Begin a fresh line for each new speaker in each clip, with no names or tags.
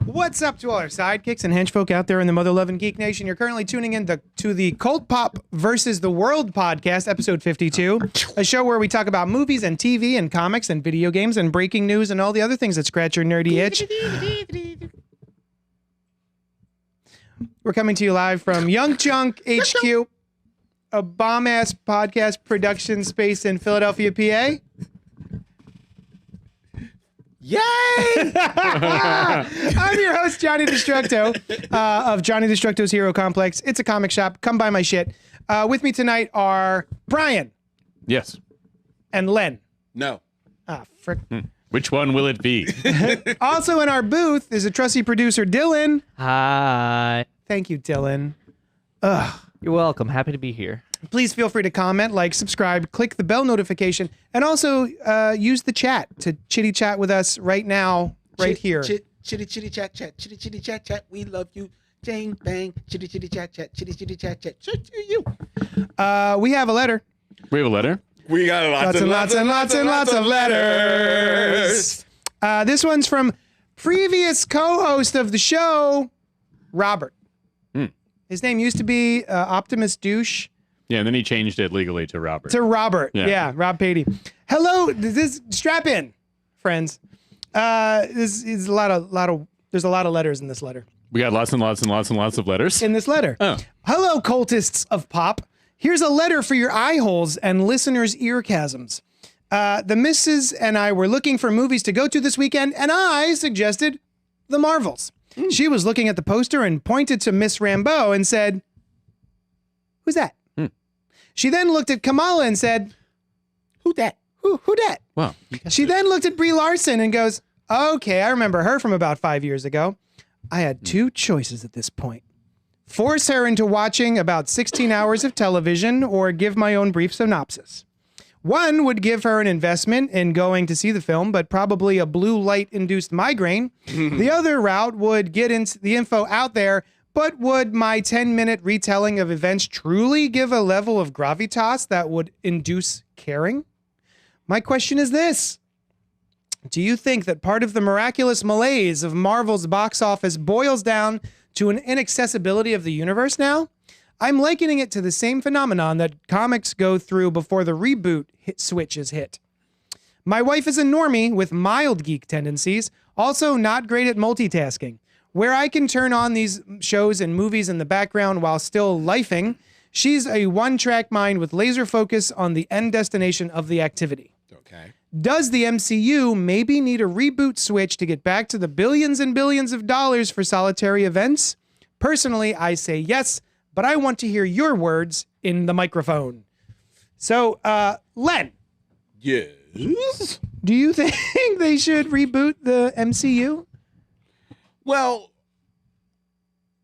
What's up to all our sidekicks and henchfolk out there in the mother-loving Geek Nation? You're currently tuning in to the CultPop versus the World podcast, episode 52, a show where we talk about movies and TV and comics and video games and breaking news and all the other things that scratch your nerdy itch. We're coming to you live from Young Chunk HQ, a bomb-ass podcast production space in Philadelphia, PA.
Yay!
I'm your host, Johnny Destructo, of Johnny Destructo's Hero Complex. It's a comic shop. Come buy my shit. With me tonight are Brian.
Yes.
And Len.
No.
Ah, frick.
Which one will it be?
Also in our booth is a trusty producer, Dylan.
Hi.
Thank you, Dylan.
You're welcome. Happy to be here.
Please feel free to comment, like, subscribe, click the bell notification, and also use the chat to chitty chat with us right now, right here.
Chitty chat chat. Chitty chat chat. We love you. Jang bang. Chitty chat chat. Chitty chat chat. You.
We have a letter.
We have a letter.
We got
Lots of letters. This one's from previous co-host of the show, Robert. His name used to be Optimus Douche.
Yeah, and then he changed it legally to Robert.
To Robert.
Yeah.
Yeah, Rob Patey. Hello, strap in, friends. This is there's a lot of letters in this letter.
We got lots and lots and lots and lots of letters.
In this letter.
Oh.
Hello, cultists of pop. Here's a letter for your eye holes and listeners' ear chasms. The missus and I were looking for movies to go to this weekend, and I suggested The Marvels. She was looking at the poster and pointed to Miss Rambeau and said, "Who's that?" She then looked at Kamala and said, "Who dat? Who dat?"
Wow.
She then looked at Brie Larson and goes, "Okay, I remember her from about 5 years ago." I had two choices at this point. Force her into watching about 16 hours of television or give my own brief synopsis. One would give her an investment in going to see the film, but probably a blue light-induced migraine. The other route would get into the info out there, but would my 10-minute retelling of events truly give a level of gravitas that would induce caring? My question is this. Do you think that part of the miraculous malaise of Marvel's box office boils down to an inaccessibility of the universe now? I'm likening it to the same phenomenon that comics go through before the reboot switch is hit. My wife is a normie with mild geek tendencies, also not great at multitasking. Where I can turn on these shows and movies in the background while still lifing, she's a one-track mind with laser focus on the end destination of the activity.
Okay.
Does the MCU maybe need a reboot switch to get back to the billions and billions of dollars for solitary events? Personally, I say yes, but I want to hear your words in the microphone. So, Len.
Yes.
Do you think they should reboot the MCU?
Well,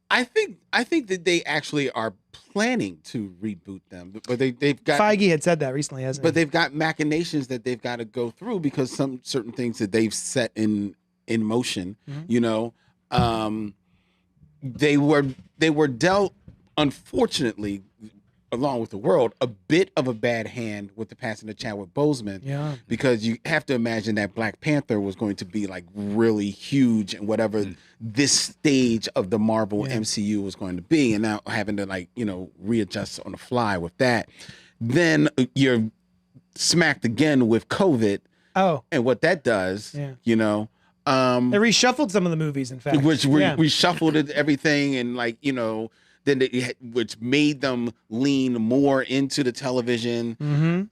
I think that they actually are planning to reboot them, but they've got
Feige had said that recently, hasn't he?
But they've got machinations that they've got to go through because some certain things that they've set in motion. You know, they were dealt, unfortunately, along with the world, a bit of a bad hand with the passing of Chadwick Boseman.
Yeah.
Because you have to imagine that Black Panther was going to be like really huge and whatever this stage of the Marvel MCU was going to be. And now having to readjust on the fly with that. Then you're smacked again with COVID.
Oh.
And what that does,
Yeah.
you know.
They reshuffled some of the movies, in fact.
Which reshuffled everything and then which made them lean more into the television. And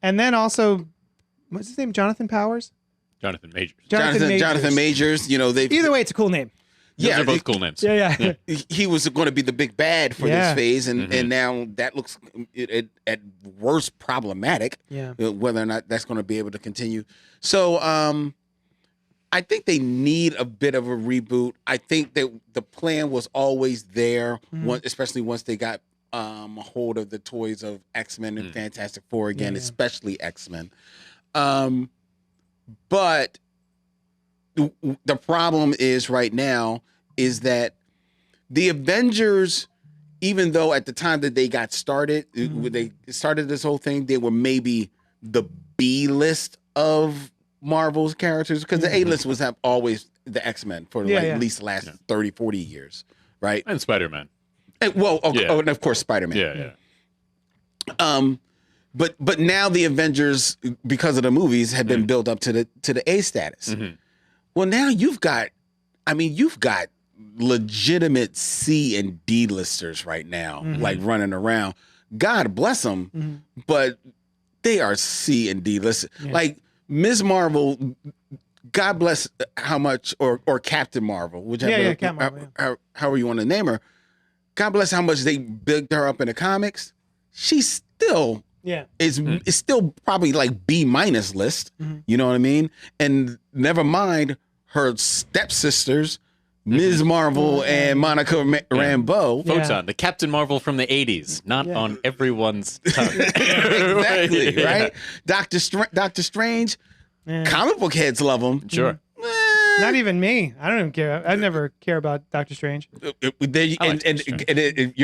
then also, what's his name? Jonathan Powers?
Jonathan Majors.
Jonathan Majors. You know,
either way, it's a cool name.
Those are both cool names.
Yeah.
He was going to be the big bad for this phase, and now that looks at worst problematic.
Yeah.
Whether or not that's going to be able to continue. So I think they need a bit of a reboot. I think that the plan was always there, especially once they got a hold of the toys of X-Men and Fantastic Four again, especially X-Men. But the problem is right now is that the Avengers, even though at the time that they got started, when they started this whole thing, they were maybe the B list of Marvel's characters, because the A list was always the X-Men for
Yeah,
like
yeah.
at least the last 30, 40 years, right?
And Spider-Man.
And, and of course Spider-Man.
Yeah.
But now the Avengers, because of the movies, have been built up to the A status.
Mm-hmm.
Well, now you've got legitimate C and D listers right now, like running around. God bless them, but they are C and D listers.
Yeah.
Like Ms. Marvel, God bless how much, or Captain Marvel, whichever,
Captain Marvel,
however you want to name her. God bless how much they built her up in the comics. She's still is still probably like B- list. You know what I mean? And never mind her stepsisters, Ms. Marvel and Monica Rambeau.
Photon, the Captain Marvel from the 80s, not on everyone's tongue.
Exactly,
Yeah.
right? Doctor Strange, comic book heads love him.
Sure.
Not even me. I don't even care. I never care about Doctor Strange.
You're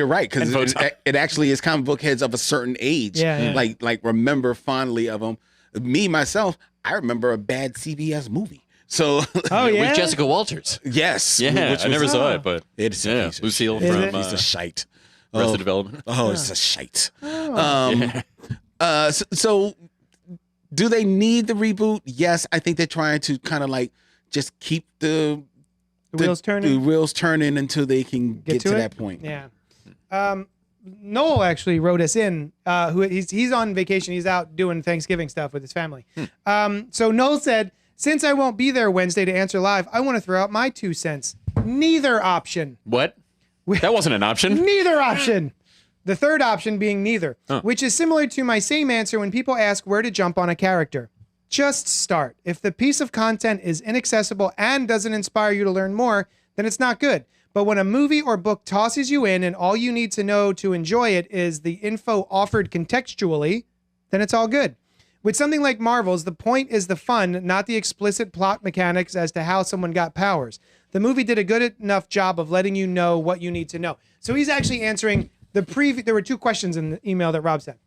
right, because
And Photon.
it actually is comic book heads of a certain age.
Yeah.
Like remember fondly of them. Me, myself, I remember a bad CBS movie. So
Oh yeah.
With Jessica Walters.
yes.
Yeah,
which
I never
was-
saw it, but
It's a
yeah,
piece of
Lucille
Is
from
it?
Piece of shite.
Arrested Development.
Oh, it's a shite.
Oh.
So do they need the reboot? Yes, I think they're trying to kind of like just keep the
wheels turning?
the wheels turning until they can get to
it?
that point.
Yeah. Noel actually wrote us in. He's on vacation. He's out doing Thanksgiving stuff with his family. So Noel said, since I won't be there Wednesday to answer live, I want to throw out my 2 cents. Neither option.
What? That wasn't an option.
Neither option. The third option being neither, which is similar to my same answer when people ask where to jump on a character. Just start. If the piece of content is inaccessible and doesn't inspire you to learn more, then it's not good. But when a movie or book tosses you in and all you need to know to enjoy it is the info offered contextually, then it's all good. With something like Marvel's, the point is the fun, not the explicit plot mechanics as to how someone got powers. The movie did a good enough job of letting you know what you need to know. So he's actually answering there were 2 questions in the email that Rob sent.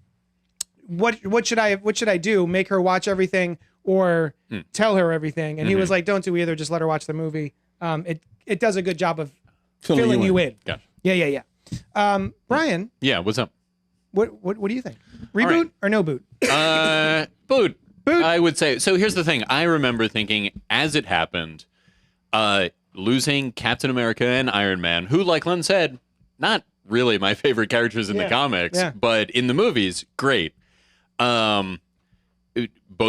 What should I do? Make her watch everything or tell her everything? And he was like, don't do either. Just let her watch the movie. It does a good job of filling you in.
Gotcha.
Yeah. Brian,
Yeah, what's up?
what do you think? Reboot or no boot?
Boot.
Boot.
I would say. So here's the thing. I remember thinking as it happened, losing Captain America and Iron Man, who, like Len said, not really my favorite characters in the comics, but in the movies, great. Both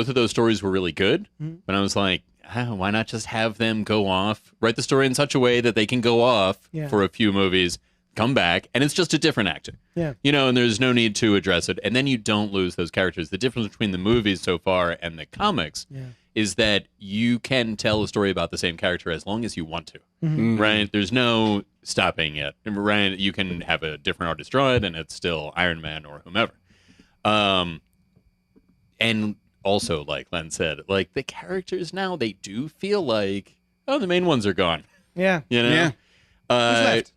of those stories were really good, but I was like, why not just have them go off, write the story in such a way that they can go off for a few movies, come back, and it's just a different actor.
Yeah.
You know, and there's no need to address it. And then you don't lose those characters. The difference between the movies so far and the comics is that you can tell a story about the same character as long as you want to, right? There's no stopping it, right? You can have a different artist draw it, and it's still Iron Man or whomever. And also, like Len said, like the characters now, they do feel like, oh, the main ones are gone.
Yeah.
You know?
Yeah.
Who's left?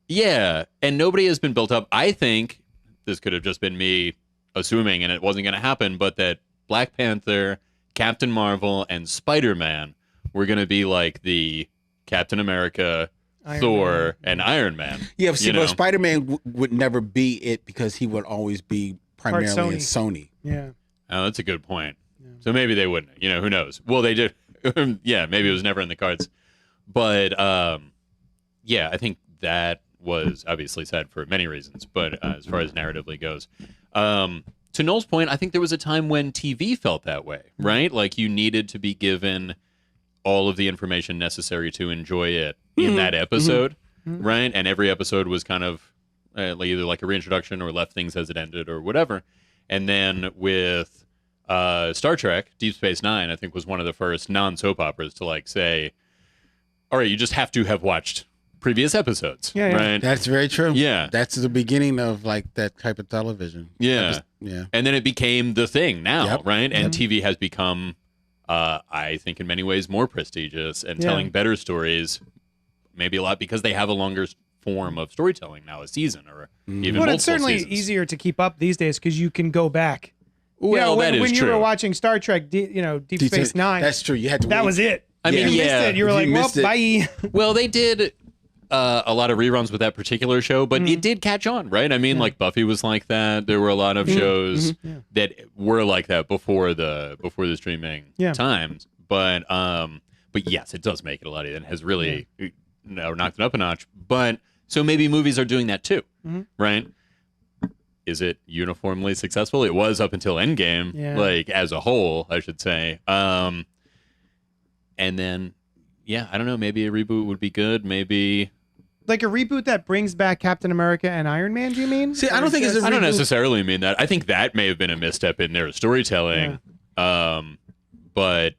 Yeah, and nobody has been built up. I think this could have just been me assuming, and it wasn't going to happen, but that Black Panther, Captain Marvel, and Spider-Man were going to be like the Captain America,
Iron
Thor,
Man.
and Iron Man.
Yeah, see,
you know?
but Spider-Man would never be it because he would always be primarily in Sony.
Yeah.
Oh, that's a good point. So maybe they wouldn't. You know, who knows? Well, they did. Yeah, maybe it was never in the cards. But yeah, I think that was obviously sad for many reasons. But as far as narratively goes, to Noel's point, I think there was a time when TV felt that way, right? Like you needed to be given all of the information necessary to enjoy it in that episode, right? And every episode was kind of either like a reintroduction or left things as it ended or whatever. And then with Star Trek, Deep Space Nine, I think was one of the first non-soap operas to like say, all right, you just have to have watched previous episodes, right?
That's very true.
Yeah.
That's the beginning of like that type of television.
Yeah.
Yeah.
And then it became the thing now,
Yep.
right? And TV has become, I think in many ways, more prestigious and telling better stories, maybe a lot because they have a longer form of storytelling now, a season or even multiple
But it's certainly
seasons.
easier to keep up these days because you can go back.
Well,
when,
that is
when
true.
you were watching Star Trek, Deep Space Nine,
That's true. You had to.
that
wait.
was it.
I mean,
You missed it. You were like, well,
missed it.
bye.
Well, they did a lot of reruns with that particular show, but it did catch on, right? I mean, like Buffy was like that. There were a lot of shows that were like that before the streaming times. But yes, it does make it a lot easier and has really knocked it up a notch. But so maybe movies are doing that too, right? Is it uniformly successful? It was up until Endgame, like as a whole, I should say. And then, I don't know. Maybe a reboot would be good. Maybe
Like a reboot that brings back Captain America and Iron Man, do you mean?
See, I don't think it's a
I don't
reboot.
necessarily mean that. I think that may have been a misstep in their storytelling. But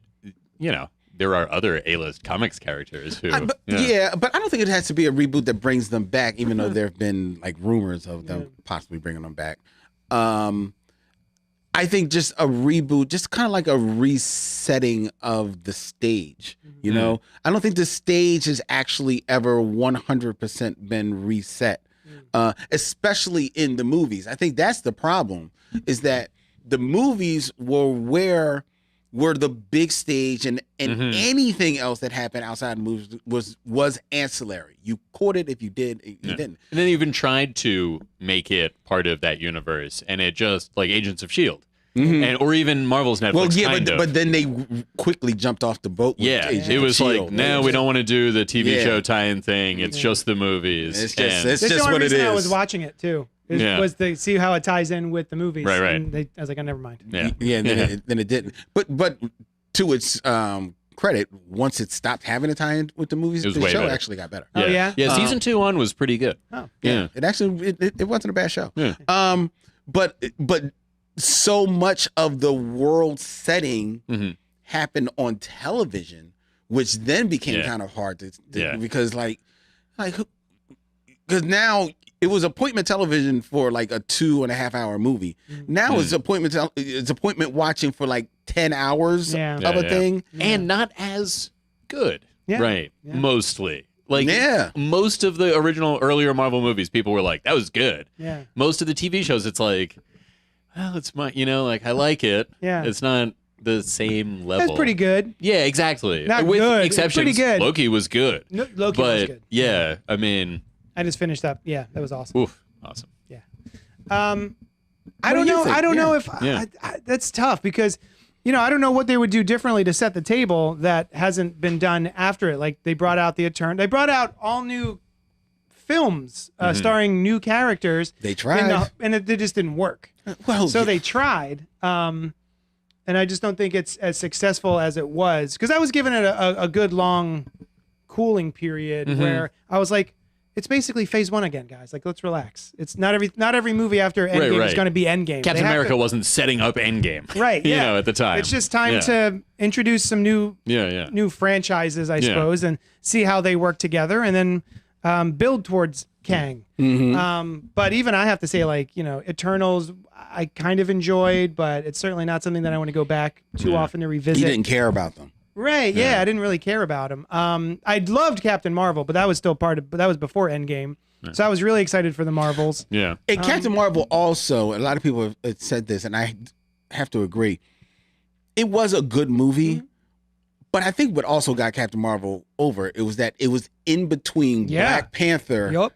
there are other A-list comics characters who.
But I don't think it has to be a reboot that brings them back, even though there have been like rumors of them possibly bringing them back. I think just a reboot, just kind of like a resetting of the stage. You know, I don't think the stage has actually ever 100% been reset, especially in the movies. I think that's the problem, is that the movies were the big stage, and anything else that happened outside the movies was ancillary. You caught it if you did, you didn't.
And then they even tried to make it part of that universe, and it just like Agents of S.H.I.E.L.D. And or even Marvel's Netflix.
Well, yeah,
kind of.
but then they quickly jumped off the boat. With Agents
it
of
was
S.H.I.E.L.D.
like, no, we don't want to do the TV show tie-in thing. It's just the movies.
It's just
And-
it's
That's the
just
only
what it
reason
is.
I was watching it too. Was to see how it ties in with the movies.
Right.
And I was like, oh, never mind.
yeah.
And then it didn't. But to its credit, once it stopped having a tie-in with the movies,
It was
the
way
show
better.
actually got better.
Oh, yeah?
Yeah, season 2 on was pretty good.
Oh.
Yeah.
It actually it wasn't a bad show.
Yeah.
But so much of the world setting happened on television, which then became kind of hard to because because now it was appointment television for like a 2.5 hour movie. Now it's appointment watching for like 10 hours of a thing,
And not as good.
Yeah.
Right.
Yeah.
Mostly. Like most of the original earlier Marvel movies, people were like, that was good.
Yeah.
Most of the TV shows, it's like, well, it's my, like I like it.
Yeah.
It's not the same level.
That's pretty good.
Yeah, exactly.
Not
With
good. It's
exceptions,
pretty good.
Loki was good.
No, Loki
but
was good.
yeah, I mean,
I just finished up. Yeah, that was awesome.
oof, awesome.
Yeah. I
What
don't
do you
know.
think?
I don't know if
Yeah.
that's tough because, I don't know what they would do differently to set the table that hasn't been done after it. Like they brought out the Eternal. They brought out all new films starring new characters.
They tried.
and it just didn't work.
Well,
So they tried. And I just don't think it's as successful as it was because I was giving it a good long cooling period where I was like, it's basically phase 1 again, guys. Like, let's relax. It's not every movie after Endgame is going to be Endgame.
Captain America wasn't setting up Endgame.
Right.
you
Yeah.
know, at the time.
It's just time to introduce some new franchises, I suppose, and see how they work together, and then build towards Kang. But even I have to say, like, Eternals, I kind of enjoyed, but it's certainly not something that I want to go back too often to revisit.
you didn't care about them.
Right? Yeah, I didn't really care about him. I loved Captain Marvel, but that was still but that was before Endgame. So I was really excited for the Marvels.
Yeah.
And Captain Marvel also, a lot of people have said this, and I have to agree. It was a good movie, but I think what also got Captain Marvel over it was that it was in between Black Panther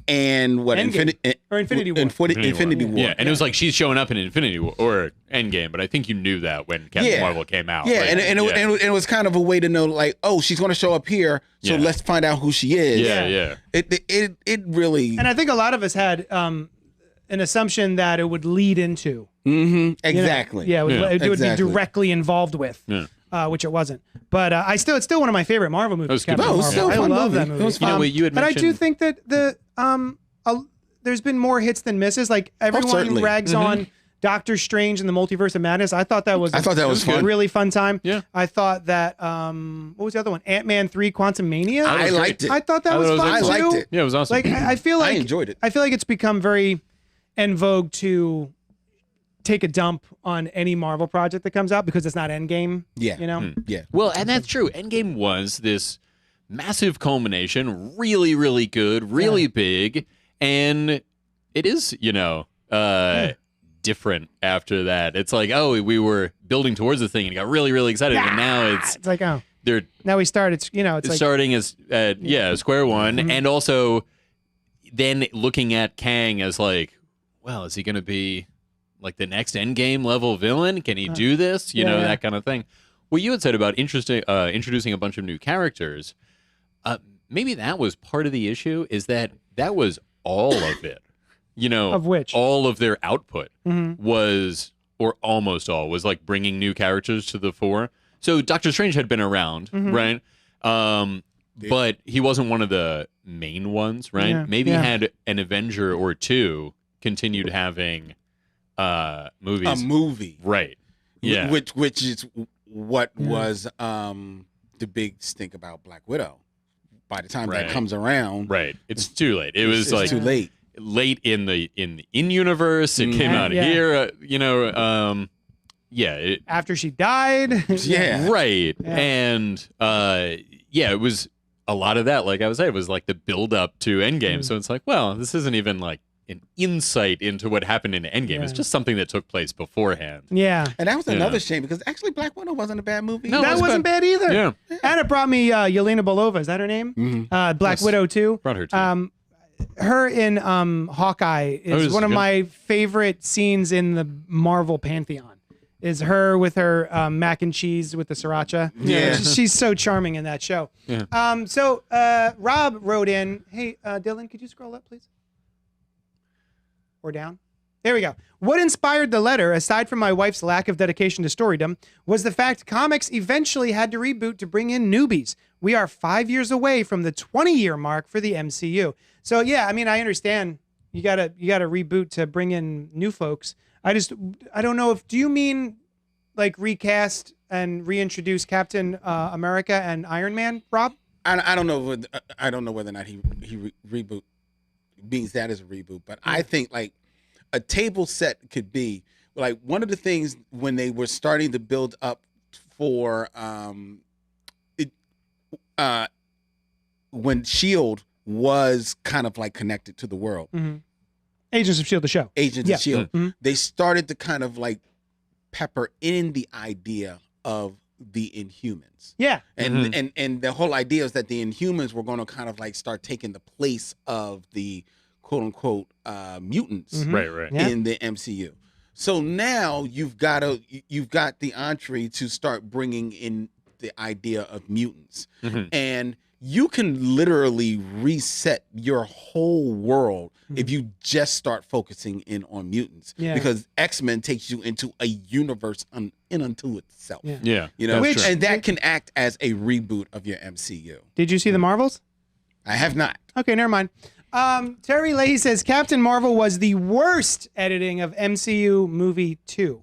and what
Endgame. Infinity War.
Infinity War.
Yeah, and it was like she's showing up in Infinity War or Endgame, but I think you knew that when Captain Marvel came out.
Yeah,
Like,
and it was kind of a way to know, like, oh, she's going to show up here, so let's find out who she is.
Yeah.
It really.
And I think a lot of us had an assumption that it would lead into.
Exactly.
It would
Exactly.
be directly involved with. Which it wasn't, but it's still one of my favorite Marvel movies.
was good.
Captain
No, it was
Marvel.
still a fun
I love
movie.
that movie.
It was
fun. What you had
but I do
mentioned-
think that there's been more hits than misses. Like everyone
certainly.
rags on Doctor Strange and the Multiverse of Madness. I thought that was
I thought that was
a
fun.
really fun time.
Yeah.
I thought that what was the other one? Ant-Man 3: Quantum Mania.
I liked it.
I thought that
I
was
thought it
fun
was
I
too.
liked it.
Yeah, it was awesome.
Like I feel like
I enjoyed it.
I feel like it's become very en vogue to take a dump on any Marvel project that comes out because it's not Endgame.
Yeah. Yeah.
Well, and that's true. Endgame was this massive culmination, really, really good, really big, and it is, different after that. It's like, oh, we were building towards the thing and got really, really excited, and now it's
like, oh,
they're
Now we start. It's it's like
starting as square one, and also then looking at Kang as like, well, is he going to be like the next Endgame level villain? Can he do this? You know, that kind of thing. What you had said about introducing a bunch of new characters, maybe that was part of the issue. Is that was all of it? You know,
of which
all of their output was, or almost all, was like bringing new characters to the fore. So Doctor Strange had been around, right? But he wasn't one of the main ones, right?
Yeah.
Maybe had an Avenger or two continued having movies.
A movie.
Right. Yeah.
Which is what was the big stink about Black Widow. By the time that comes around.
Right. It's too late. It was like
too late.
Late in the in-universe. It came out here,
after she died.
Yeah.
Right.
Yeah.
And it was a lot of that. Like I was saying, it was like the build up to Endgame. So it's like, well, this isn't even like an insight into what happened in Endgame. It's just something that took place beforehand.
Yeah.
And that was another shame because actually Black Widow wasn't a bad movie.
No,
that wasn't bad either.
Yeah.
And it brought me Yelena Belova. Is that her name? Black Widow too.
Brought her too.
Her in Hawkeye is one of my favorite scenes in the Marvel pantheon. Is her with her mac and cheese with the sriracha.
Yeah.
She's so charming in that show.
Yeah.
So Rob wrote in, hey, Dylan, could you scroll up, please? Or down? There we go. What inspired the letter, aside from my wife's lack of dedication to storydom, was the fact comics eventually had to reboot to bring in newbies. We are 5 years away from the 20-year mark for the MCU. So yeah, I mean, I understand you gotta reboot to bring in new folks. I don't know do you mean like recast and reintroduce Captain America and Iron Man, Rob?
I don't know. I don't know whether or not he reboot means that as a reboot, but I think like a table set could be like one of the things when they were starting to build up for when Shield was kind of like connected to the world.
Agents of S.H.I.E.L.D. the show.
Agents of S.H.I.E.L.D. They started to kind of like pepper in the idea of the Inhumans.
Yeah.
And the whole idea is that the Inhumans were going to kind of like start taking the place of the quote unquote mutants
Right.
in the MCU. So now you've got the entree to start bringing in the idea of mutants. And you can literally reset your whole world if you just start focusing in on mutants.
Yeah.
Because X-Men takes you into a universe in unto itself.
Yeah.
You know,
Which-
and that can act as a reboot of your MCU.
Did you see the Marvels?
I have not.
Okay, never mind. Terry Leahy says Captain Marvel was the worst editing of MCU movie 2.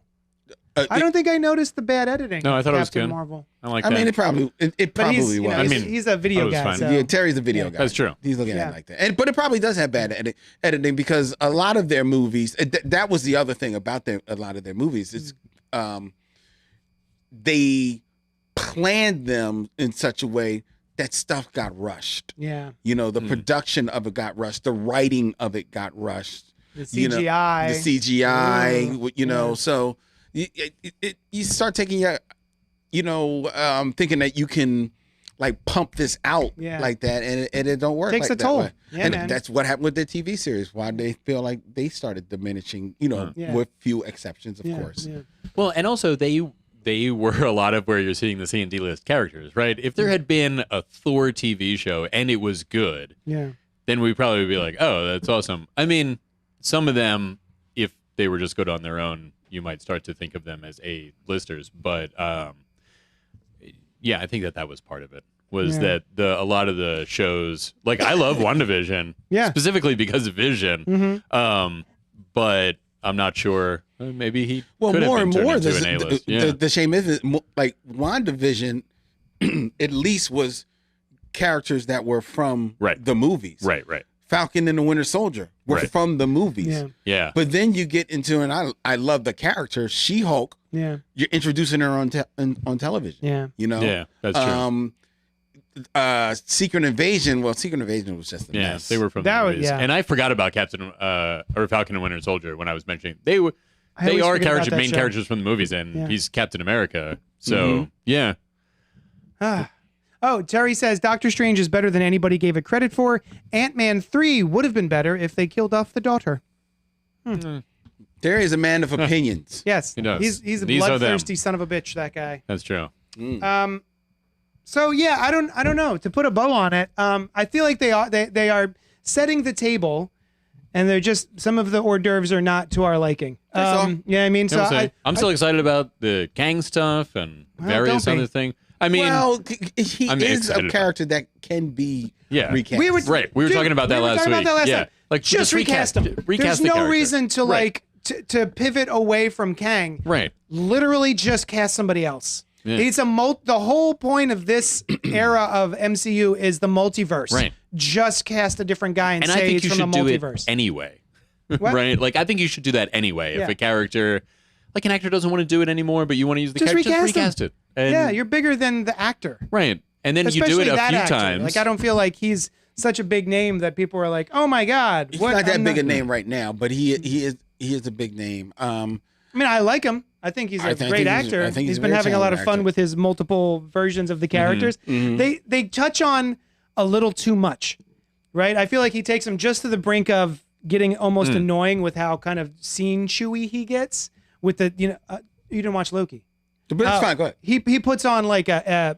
I don't think I noticed the bad editing.
No, I thought it was
Captain
good.
Marvel.
I like
I
that.
mean, it probably
But he's,
was.
I mean,
he's a video
was
guy.
fine.
So.
Yeah, Terry's a video guy.
That's true.
He's looking at
Yeah.
it like that. But it probably does have bad editing because a lot of their movies, that was the other thing about a lot of their movies, is they planned them in such a way that stuff got rushed.
Yeah.
You know, the production of it got rushed. The writing of it got rushed.
The
You know,
CGI.
the CGI,
Ooh,
you know,
yeah.
so you start taking thinking that you can like pump this out like that, and it don't work.
Takes
like
a toll.
That way.
Yeah,
And
man.
that's what happened with their TV series. Why they feel like they started diminishing,
Yeah.
with few exceptions, of
Yeah,
course.
yeah.
Well, and also they were a lot of where you're seeing the C and D list characters, right? If there had been a Thor TV show and it was good,
Yeah.
then we'd probably be like, oh, that's awesome. I mean, some of them, if they were just good on their own, you might start to think of them as A-listers. But yeah, I think that was part of it. Was
Yeah.
that a lot of the shows, like I love WandaVision, specifically because of Vision. But I'm not sure. Maybe he
Well,
could
more
have
and
been
more,
turned into an A-list. Yeah.
the shame is like WandaVision, at least was characters that were from the movies.
Right.
Falcon and the Winter Soldier were
Right.
from the movies.
Yeah.
Yeah.
But then you get into, and I love the character She-Hulk.
Yeah.
You're introducing her on television.
Yeah.
You know.
Yeah, that's true.
Secret Invasion. Well, Secret Invasion was just a
Yeah,
mess.
they were from
That
the
was-
movies.
yeah.
And I forgot about Falcon and Winter Soldier when I was mentioning they
always
are
forget about that
main
show.
characters from the movies, and
Yeah.
he's Captain America. So yeah,
Oh, Terry says Doctor Strange is better than anybody gave it credit for. Ant-Man 3 would have been better if they killed off the daughter.
Terry is a man of opinions.
Yes,
He does.
he's a
These are them.
bloodthirsty son of a bitch. That guy.
That's true.
So yeah, I don't know. To put a bow on it, I feel like they are setting the table, and they're just some of the hors d'oeuvres are not to our liking. Yeah, I mean, so
I'm still excited about the Kang stuff and various
don't be.
other things. I mean,
Well, he
I'm
is
excited
a
about
character that can be recast.
We were
talking about that last week. Yeah, like
just recast him.
Recast
There's
the
no
character.
reason to
Right.
to pivot away from Kang.
Right.
Literally, just cast somebody else.
Yeah.
It's the whole point of this era of MCU is the multiverse.
Right.
Just cast a different guy and
And I
say
think
it's
you
from
should
the
do it
multiverse.
anyway.
What?
Right? Like, I think you should do that anyway.
Yeah.
If a character, like an actor doesn't want to do it anymore, but you want to use the
Just
character, just
recast
recast it. And,
Yeah, you're bigger than the actor.
right. And then
Especially
you do it a
that
few
actor.
times.
Like I don't feel like he's such a big name that people are like, "Oh my god,
He's
what?"
not that
I'm
big a name right now, but he is a big name.
I mean, I like him. I think he's a great actor.
I think he's a
been
very
having a lot of
talented
fun
actor.
with his multiple versions of the characters. They touch on a little too much, right? I feel like he takes him just to the brink of getting almost annoying with how kind of scene chewy he gets with the you didn't watch Loki.
But it's fine. Go ahead.
He puts on like a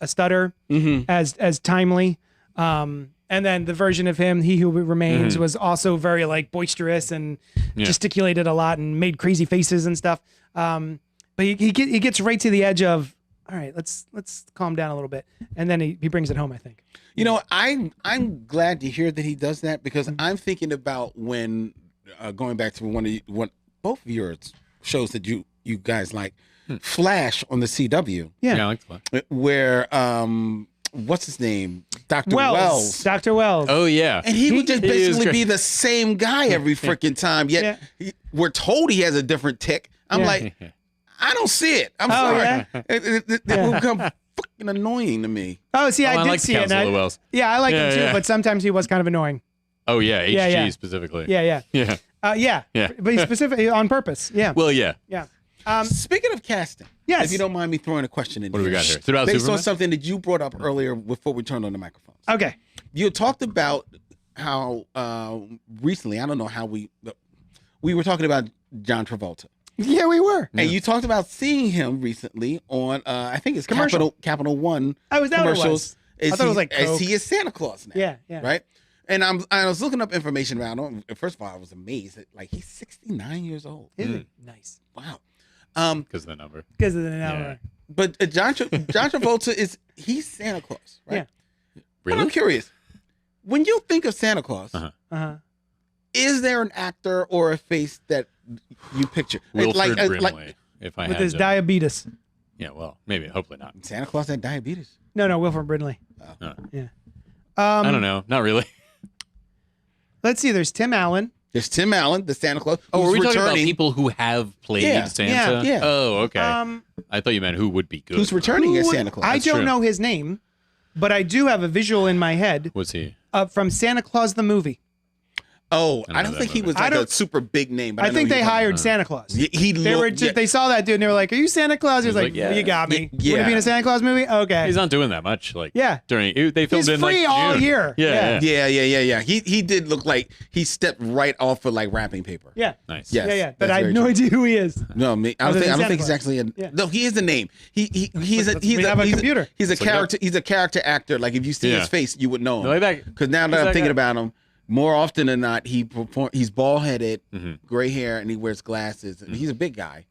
stutter as timely. And then the version of him, He Who Remains, was also very like boisterous and gesticulated a lot and made crazy faces and stuff. But he gets right to the edge of, all right, let's calm down a little bit, and then he brings it home. I think.
You know, I'm glad to hear that he does that because I'm thinking about when going back to both of your shows that you guys like, Flash on the CW.
Yeah, I like that.
Where what's his name? Dr. Wells.
Dr. Wells.
Oh, yeah.
And he would just
he is
basically
great.
be the same guy every freaking time. Yet we're told he has a different tick. I'm like, I don't see it. I'm sorry.
yeah?
It will become fucking annoying to me.
Oh, see, I
I
did
like
see
the
it.
Council of Wells.
Yeah, I like him too,
Yeah.
but sometimes he was kind of annoying.
Oh, yeah. HG
Yeah.
specifically.
Yeah.
Yeah.
Yeah. But he's specifically on purpose. Yeah.
Well, yeah.
Yeah.
Speaking of casting,
Yes.
if you don't mind me throwing a question in
What do we got here?
Based
Superman?
on something that you brought up earlier before we turned on the microphones.
Okay.
You talked about how recently, I don't know how we were talking about John Travolta.
Yeah, we were.
And you talked about seeing him recently on, I think it's
Commercial.
Capital One
Oh, is that what it
commercials.
was? I thought it was like
as
Coke.
he is Santa Claus now.
Yeah.
Right? And I was looking up information about him. First of all, I was amazed that like he's 69 years old.
Isn't it? Nice.
Wow.
Because of the number.
Because of the number.
But John Travolta he's Santa Claus, right?
Yeah.
But I'm
Really?
curious. When you think of Santa Claus, is there an actor or a face that you picture?
Wilford Brimley, if I
With
had
his
to.
diabetes.
Yeah, well, maybe. Hopefully not.
Santa Claus had diabetes.
No, Wilford Brimley.
No.
Yeah.
I don't know. Not really.
Let's see. There's Tim Allen.
There's Tim Allen, the Santa Claus.
Oh,
who's
are we talking about
returning-
people who have played
Yeah,
Santa?
yeah.
Oh, okay.
Um,
I thought you meant who would be good.
who's returning as
who-
Santa Claus?
I
That's
don't
true.
know his name, but I do have a visual in my head
Was he?
from Santa Claus the movie.
Oh,
I
I
know
don't
that
think he
movie.
was like a super big name. But
I
know
think
who
they
you're talking
hired
about.
Santa Claus.
He
They were.
looked- yeah.
They saw that dude and they were like, "Are you Santa Claus?" He was like,
like, yeah.
"You got me."
Yeah.
Would it be in a Santa Claus movie? Okay.
He's not doing that much. Like,
Yeah.
They filmed
He's
in
free
like
all
June.
year.
Yeah.
Yeah. He did look like he stepped right off of like wrapping paper.
Yeah.
Nice.
Yes,
Yeah. But
that's
I have
very
no
true.
idea who he is.
No, I
Other
don't
than
think
Santa
he's
Claus.
actually a.
Yeah.
No, he is a name. He's a
computer.
He's a
look it
character. He's a character actor. Like if you see
Yeah.
his face, you would know him.
Like that-
Because now that
he's
I'm
that
thinking
guy.
about him, more often than not, he's bald headed,
Mm-hmm.
gray hair, and he wears glasses. And he's a big guy.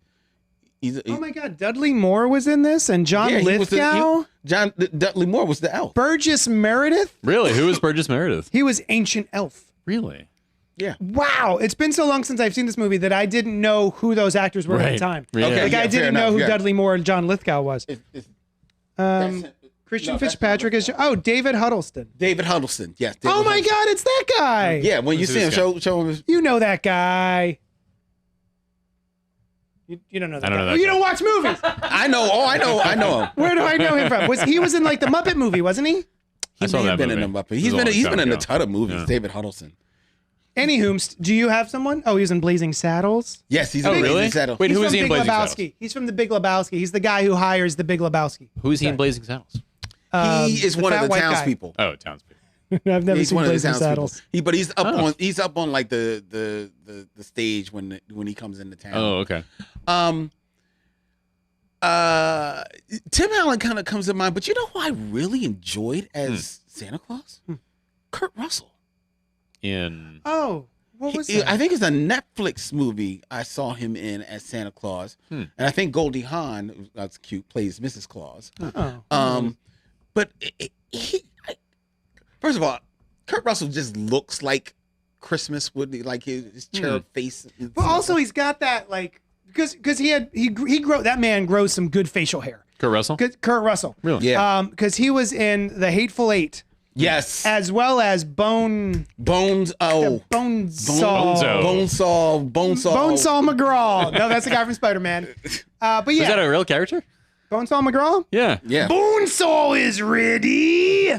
Oh my God! Dudley Moore was in this, and John
he was
Lithgow,
John Dudley Moore was the elf.
Burgess Meredith.
Really? Who is Burgess Meredith?
He was Ancient Elf.
Really?
Yeah.
Wow, it's been so long since I've seen this movie that I didn't know who those actors were at the
Right.
time.
Yeah.
Okay.
Like I
fair
didn't know
enough,
who
yeah.
Dudley Moore and John Lithgow was.
That's-
Christian
no, that's
Fitzpatrick is. Oh, David Huddleston.
David Huddleston. Yes. David
Oh my
Huddleston.
God, it's that guy.
Yeah. When you
Who's
see him,
this
show him. His,
You know that guy. You don't know that
I don't
guy.
know that
You
guy.
don't watch movies.
I know. Oh, I know him.
Where do I know him from? He was in like the Muppet movie, wasn't he?
He
I saw
may have
that
been in
movie.
a Muppet.
It was a long
He's
time
been in a
ago.
ton of movies.
Yeah.
David Huddleston.
Anywho, do you have someone? Oh, he was in Blazing Saddles.
Yes, he's
Oh,
in
really?
Blazing Saddles.
Wait,
He's
who is
from
he in
Big
Blazing
Lebowski.
Saddles?
He's from the Big Lebowski. He's the guy who hires the Big Lebowski.
Who is he in Blazing Saddles?
He is one of
fat
the
white guy.
townspeople.
Oh, townspeople.
I've never
He's
seen
one of the
Blazing
townspeople.
Saddles.
But he's up on like the stage when he comes into town.
Oh, okay.
Tim Allen kind of comes to mind, but you know who I really enjoyed as Santa Claus? Kurt Russell.
In
Oh, what was that?
I think it's a Netflix movie I saw him in as Santa Claus, and I think Goldie Hawn, that's cute, plays Mrs. Claus.
Oh.
But first of all, Kurt Russell just looks like Christmas would be, like his cherub face.
But also, he's got that like because he grow that man grows some good facial hair.
Kurt Russell?
Kurt Russell.
Really?
Yeah.
Because he was in The Hateful Eight.
Yes.
As well as
Bones.
Bonesaw
Bonesaw
McGraw. No, that's the guy from Spider-Man. But yeah,
Is that a real character?
Bonesaw McGraw.
Yeah.
Yeah.
Bonesaw is ready.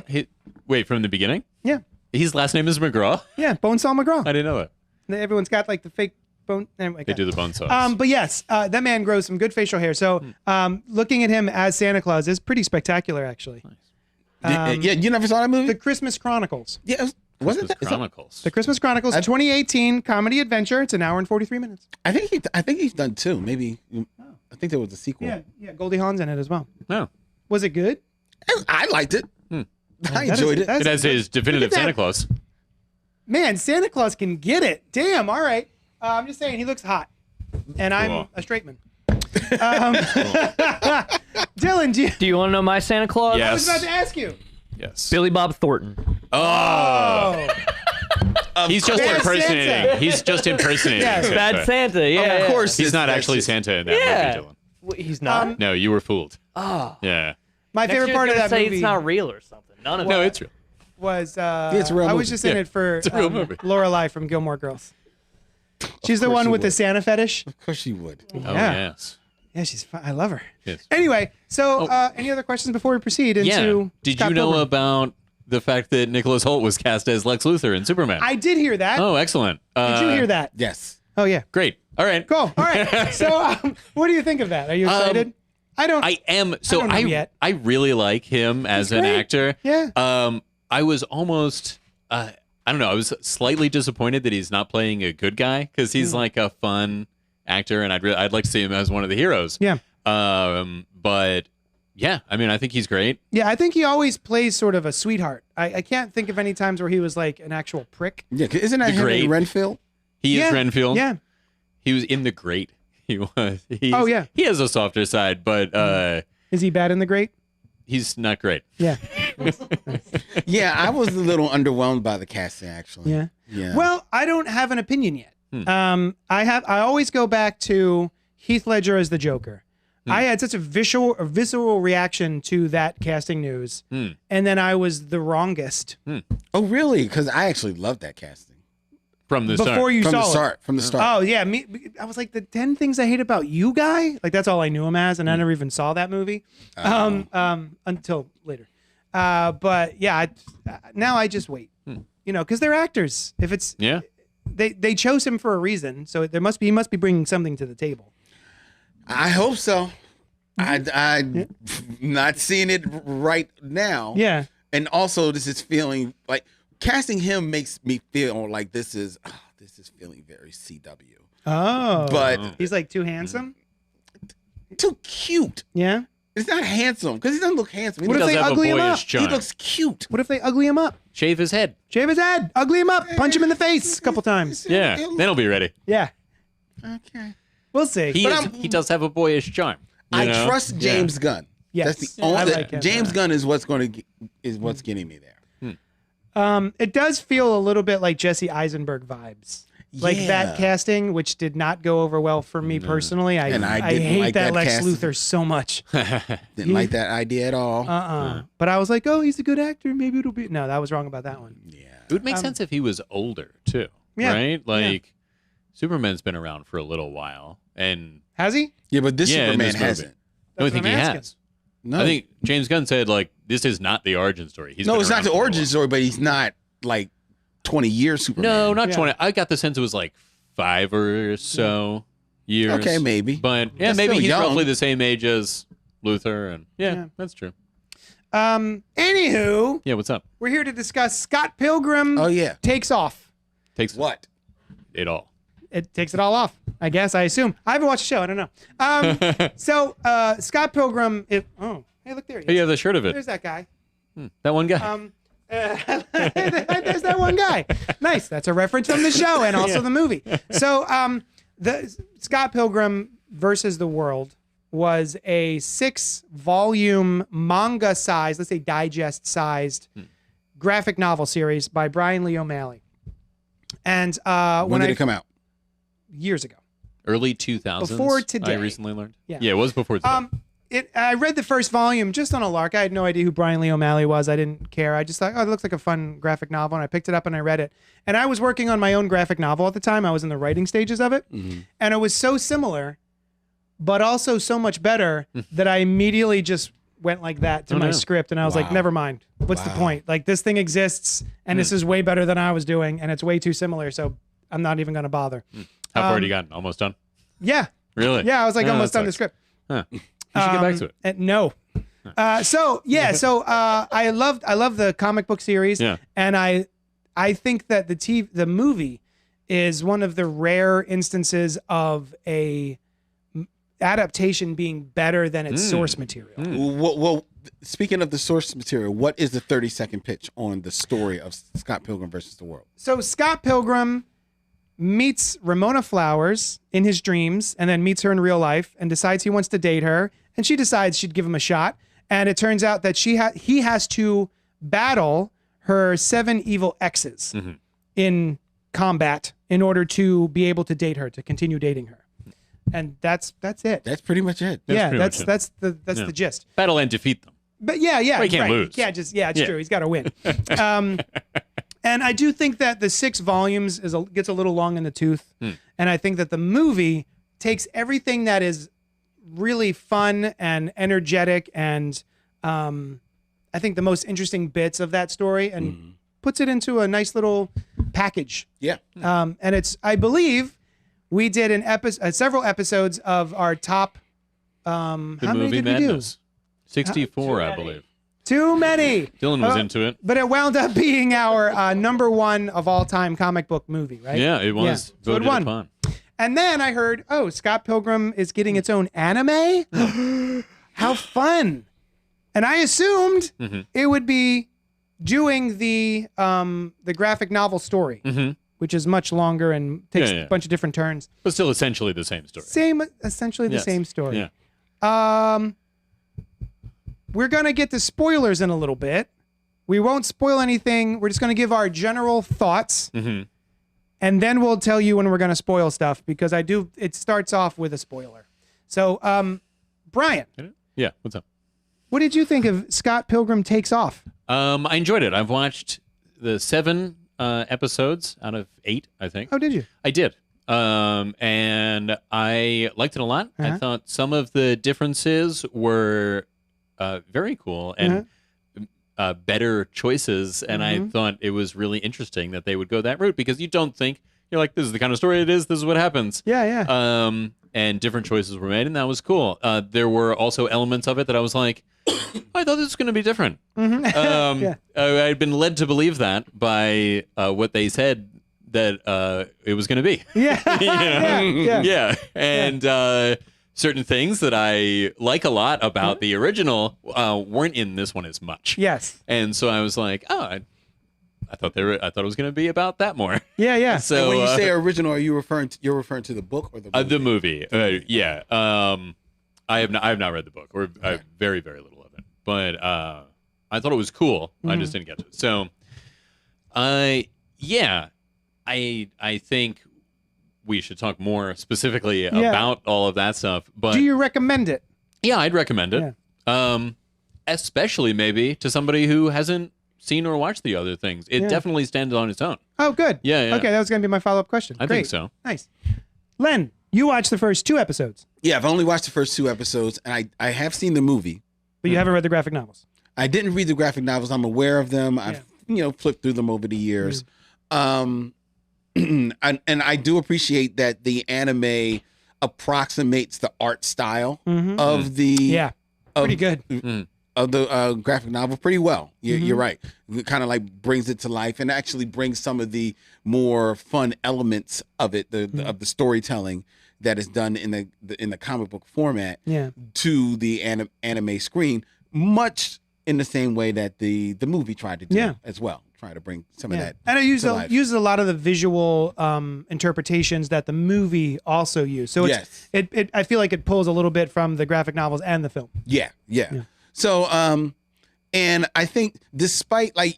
Wait, from the beginning?
Yeah,
His last name is McGraw?
yeah, Bonesaw McGraw.
I didn't know that.
Everyone's got like the fake bone. Anyway,
They do the bone saws.
But yes, that man grows some good facial hair. So looking at him as Santa Claus is pretty spectacular, actually.
Yeah, you never saw that movie?
The Christmas Chronicles.
Yeah, was it?
Chronicles.
The Christmas Chronicles, 2018 comedy adventure. It's an hour and 43 minutes.
I think he's done two. Maybe I think there was a sequel.
Yeah, Goldie Hawn's in it as well.
No.
Was it good?
I liked it. I
That
enjoyed
is-
it.
that's-
It has his definitive
Look at that.
Santa Claus.
Man, Santa Claus can get it. Damn. All right. I'm just saying he looks hot, and I'm
Cool.
a straight man. Dylan,
Do you want to know my Santa Claus?
Yeah.
I was about to ask you.
Yes.
Billy Bob Thornton.
Oh. He's just
Bad
impersonating.
Santa.
He's just impersonating.
Yes.
Santa.
Bad Santa. Yeah.
Of
yeah.
course,
He's not
that's
actually
just-
Santa in that
Yeah.
movie, Dylan.
Wait, he's not.
No, you were fooled.
Oh.
Yeah.
My
Next
favorite
year's
part of
gonna
that
say
movie
it's not real or something. None of
No,
it.
it's real.
was
it's a real
I was
movie.
just in
Yeah,
it for
it's a real movie.
Lorelai from Gilmore Girls. She's the
course
one
you
with the
would.
Santa fetish.
Of course you would.
Oh,
Yeah.
yes.
Yeah, she's fun. I love her.
Yes.
Anyway, so any other questions before we proceed into
Yeah. Did
Scott
you know
Pilgrim?
about the fact that Nicholas Hoult was cast as Lex Luthor in Superman?
I did hear that.
Oh, excellent.
Did you hear that?
Yes.
Oh yeah.
Great. All right.
Cool. All right. So, what do you think of that? Are you excited? I don't.
I am. So
don't know yet.
I really like him as an
great.
actor.
Yeah.
I was almost. I don't know. I was slightly disappointed that he's not playing a good guy because he's like a fun actor, and I'd like to see him as one of the heroes.
Yeah.
But yeah, I mean, I think he's great.
Yeah, I think he always plays sort of a sweetheart. I can't think of any times where he was like an actual prick.
Yeah, 'cause isn't that
The
him
Great.
in Renfield?
He
Yeah.
is Renfield.
Yeah.
He was in The Great. He was.
Oh, yeah.
He has a softer side, but
Is he bad in The Great?
he's not great.
Yeah.
Yeah, I was a little underwhelmed by the casting, actually.
Yeah.
Yeah.
Well, I don't have an opinion yet. I always go back to Heath Ledger as the Joker. I had such a visceral reaction to that casting news, and then I was the wrongest
Oh, really? Because I actually loved that casting.
From the
before
start.
you
From
saw
the
it.
start. From the start.
Oh yeah, I was like the 10 things I hate about you guy. Like that's all I knew him as, and I never even saw that movie until later. But yeah, now I just wait. You know, because they're actors. If it's
Yeah.
they chose him for a reason, so he must be bringing something to the table.
I hope so. I'm not seeing it right now.
Yeah.
And also, this is feeling like casting him makes me feel like this is feeling very CW.
Oh,
But
he's like too handsome.
too cute.
Yeah.
It's not handsome because he doesn't look handsome. He
What if
Does
they
have a
ugly him
boyish
up?
charm.
He looks cute.
What if they ugly him up?
Shave his head.
Shave his head, ugly him up, punch him in the face a couple times.
Yeah. Then he'll be ready.
Yeah,
Okay.
we'll see.
He does have a boyish charm. you know?
I trust James Gunn.
Yes.
That's the
I
only.
like him.
James Gunn is what's getting me there.
It does feel a little bit like Jesse Eisenberg vibes. Like
Yeah.
that casting, which did not go over well for me personally. I
And I didn't
hate
like
that
that
Lex
casting.
Luthor so much.
Didn't like that idea at all.
But I was like, oh, he's a good actor. Maybe it'll be. No, that was wrong about that one.
Yeah.
It would make sense if he was older too.
Yeah.
Right? Like Superman's been around for a little while, and
Has he?
Yeah, but this
yeah, in
Superman
this movie.
hasn't.
I don't
That's
think
what
he
I'm asking.
has.
No.
I think James Gunn said like this is not the origin story. He's
no,
been
it's not
around
the
for a
origin
while.
story, but he's not like 20 years Superman.
No, not
Yeah.
20. I got the sense it was like 5 or so years.
Okay, maybe.
But yeah,
That's
maybe
still
he's
young.
roughly the same age as Luthor. And yeah, that's true.
Anywho,
Yeah, what's up?
we're here to discuss Scott Pilgrim
Oh, yeah.
Takes Off.
Takes
What?
it all.
It takes it all off, I guess. I assume. I haven't watched the show. I don't know. So Scott Pilgrim. Hey, look there. He
Hey,
is.
you have the shirt of it.
There's that guy.
That one guy.
There's that one guy. Nice. That's a reference from the show and also the movie. So the Scott Pilgrim versus the World was a 6-volume manga-sized, let's say digest-sized graphic novel series by Brian Lee O'Malley. And
When did it come out?
years ago.
Early 2000s.
Before today.
I recently learned.
Yeah.
it was before today.
I read the first volume just on a lark. I had no idea who Brian Lee O'Malley was. I didn't care. I just thought, oh, it looks like a fun graphic novel. And I picked it up and I read it. And I was working on my own graphic novel at the time. I was in the writing stages of it. And it was so similar, but also so much better that I immediately just went like that to my script. And I was like, never mind. What's the point? Like, this thing exists and this is way better than I was doing. And it's way too similar. So I'm not even going to bother.
How far had you gotten? Almost done?
Yeah.
Really?
Yeah. I was like
Oh,
almost
that
done the
sucks.
script.
Huh. You should get back to it.
No. So I love the comic book series,
Yeah.
and I think that the movie is one of the rare instances of a adaptation being better than its source material.
Well, speaking of the source material, what is the 30-second pitch on the story of Scott Pilgrim versus the World?
So Scott Pilgrim meets Ramona Flowers in his dreams and then meets her in real life and decides he wants to date her, and she decides she'd give him a shot. And it turns out that he has to battle her 7 evil exes in combat in order to be able to date her, to continue dating her. And that's it.
That's pretty much it.
That's the gist.
Battle and defeat them.
But yeah,
Well, he can't
right.
lose.
He can't just it's true. He's got to win. And I do think that the 6 volumes gets a little long in the tooth. And I think that the movie takes everything that is really fun and energetic and I think the most interesting bits of that story and puts it into a nice little package.
Yeah.
And I believe we did several episodes of our top how many
Movie
did we do?
Madness. 64, I believe.
Too many.
Dylan was into it.
But it wound up being our number 1 of all time comic book movie, right?
Yeah, it was.
Yeah. So it
Voted
won.
upon.
And then I heard, Scott Pilgrim is getting its own anime. How fun! And I assumed it would be doing the graphic novel story, which is much longer and takes a bunch of different turns.
But still essentially the same story.
Essentially the same story.
Yeah.
We're gonna get to spoilers in a little bit. We won't spoil anything. We're just gonna give our general thoughts. And then we'll tell you when we're going to spoil stuff because it starts off with a spoiler. So, Brian,
Yeah, what's up?
what did you think of Scott Pilgrim Takes Off?
I enjoyed it. I've watched the 7 episodes out of 8, I think.
Oh, did you?
I did. And I liked it a lot. I thought some of the differences were very cool and better choices. And I thought it was really interesting that they would go that route because you don't think, you're like, this is the kind of story it is. This is what happens.
Yeah.
And different choices were made, and that was cool. There were also elements of it that I was like, I thought this was going to be different. I'd been led to believe that by what they said that it was going to be.
Yeah.
Yeah. And certain things that I like a lot about the original weren't in this one as much.
Yes.
And so I was like, I thought it was going to be about that more.
Yeah.
So
when you say original, are you referring to the book or the movie?
the movie? Yeah. I have not read the book, or very, very little of it. But I thought it was cool. I just didn't get to it. So, I think we should talk more specifically about all of that stuff. But
Do you recommend it?
yeah, I'd recommend it. Especially maybe to somebody who hasn't seen or watched the other things. It definitely stands on its own.
Oh, good.
Yeah.
Okay, that was going to be my follow-up question.
I
Great.
think so.
Nice. Len, you watched the first 2 episodes,
Yeah, I've only watched the first 2 episodes, and I have seen the movie.
but you haven't read the graphic novels.
I didn't read the graphic novels. I'm aware of them. I've flipped through them over the years. and I do appreciate that the anime approximates the art style of the
Yeah, pretty
of,
good.
of the graphic novel pretty well. You're right. It kind of like brings it to life and actually brings some of the more fun elements of it, of the storytelling that is done in the comic book format to the anime screen, much in the same way that the movie tried to do as well. Try to bring some of that.
And it uses a lot of the visual interpretations that the movie also used. So I feel like it pulls a little bit from the graphic novels and the film.
Yeah. So, and I think despite like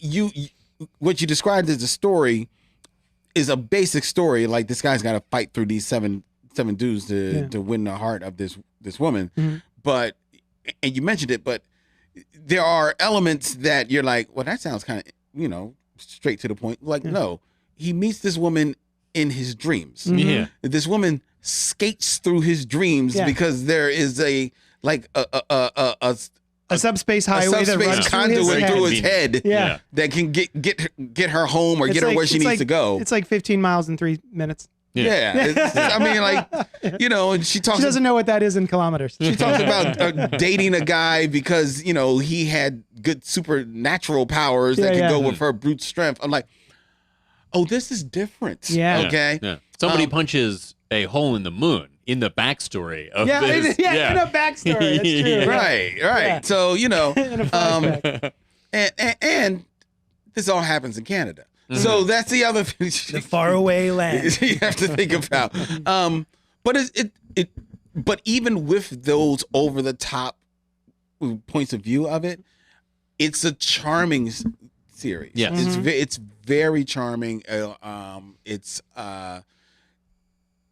what you described as a story is a basic story. Like this guy's got to fight through these seven dudes to win the heart of this woman. But, and you mentioned it, but there are elements that you're like, well, that sounds kind of, straight to the point. Like, no, he meets this woman in his dreams.
Yeah.
This woman skates through his dreams because there is a
subspace highway that runs
conduit through his
head.
head that can get her home or get her where she needs to go.
It's like 15 miles in 3 minutes.
I mean, like, and she talks.
She doesn't know what that is in kilometers.
She talks about dating a guy because he had good supernatural powers that could go with her brute strength. I'm like, oh, this is different.
Yeah.
Okay.
Yeah. Somebody punches a hole in the moon in the backstory of this.
In a backstory. That's true.
Right.
Yeah.
So
in a flashback.
and this all happens in Canada. So that's the other thing.
The faraway land.
You have to think about. But even with those over the top points of view of it, it's a charming series.
Yes.
It's very charming. It's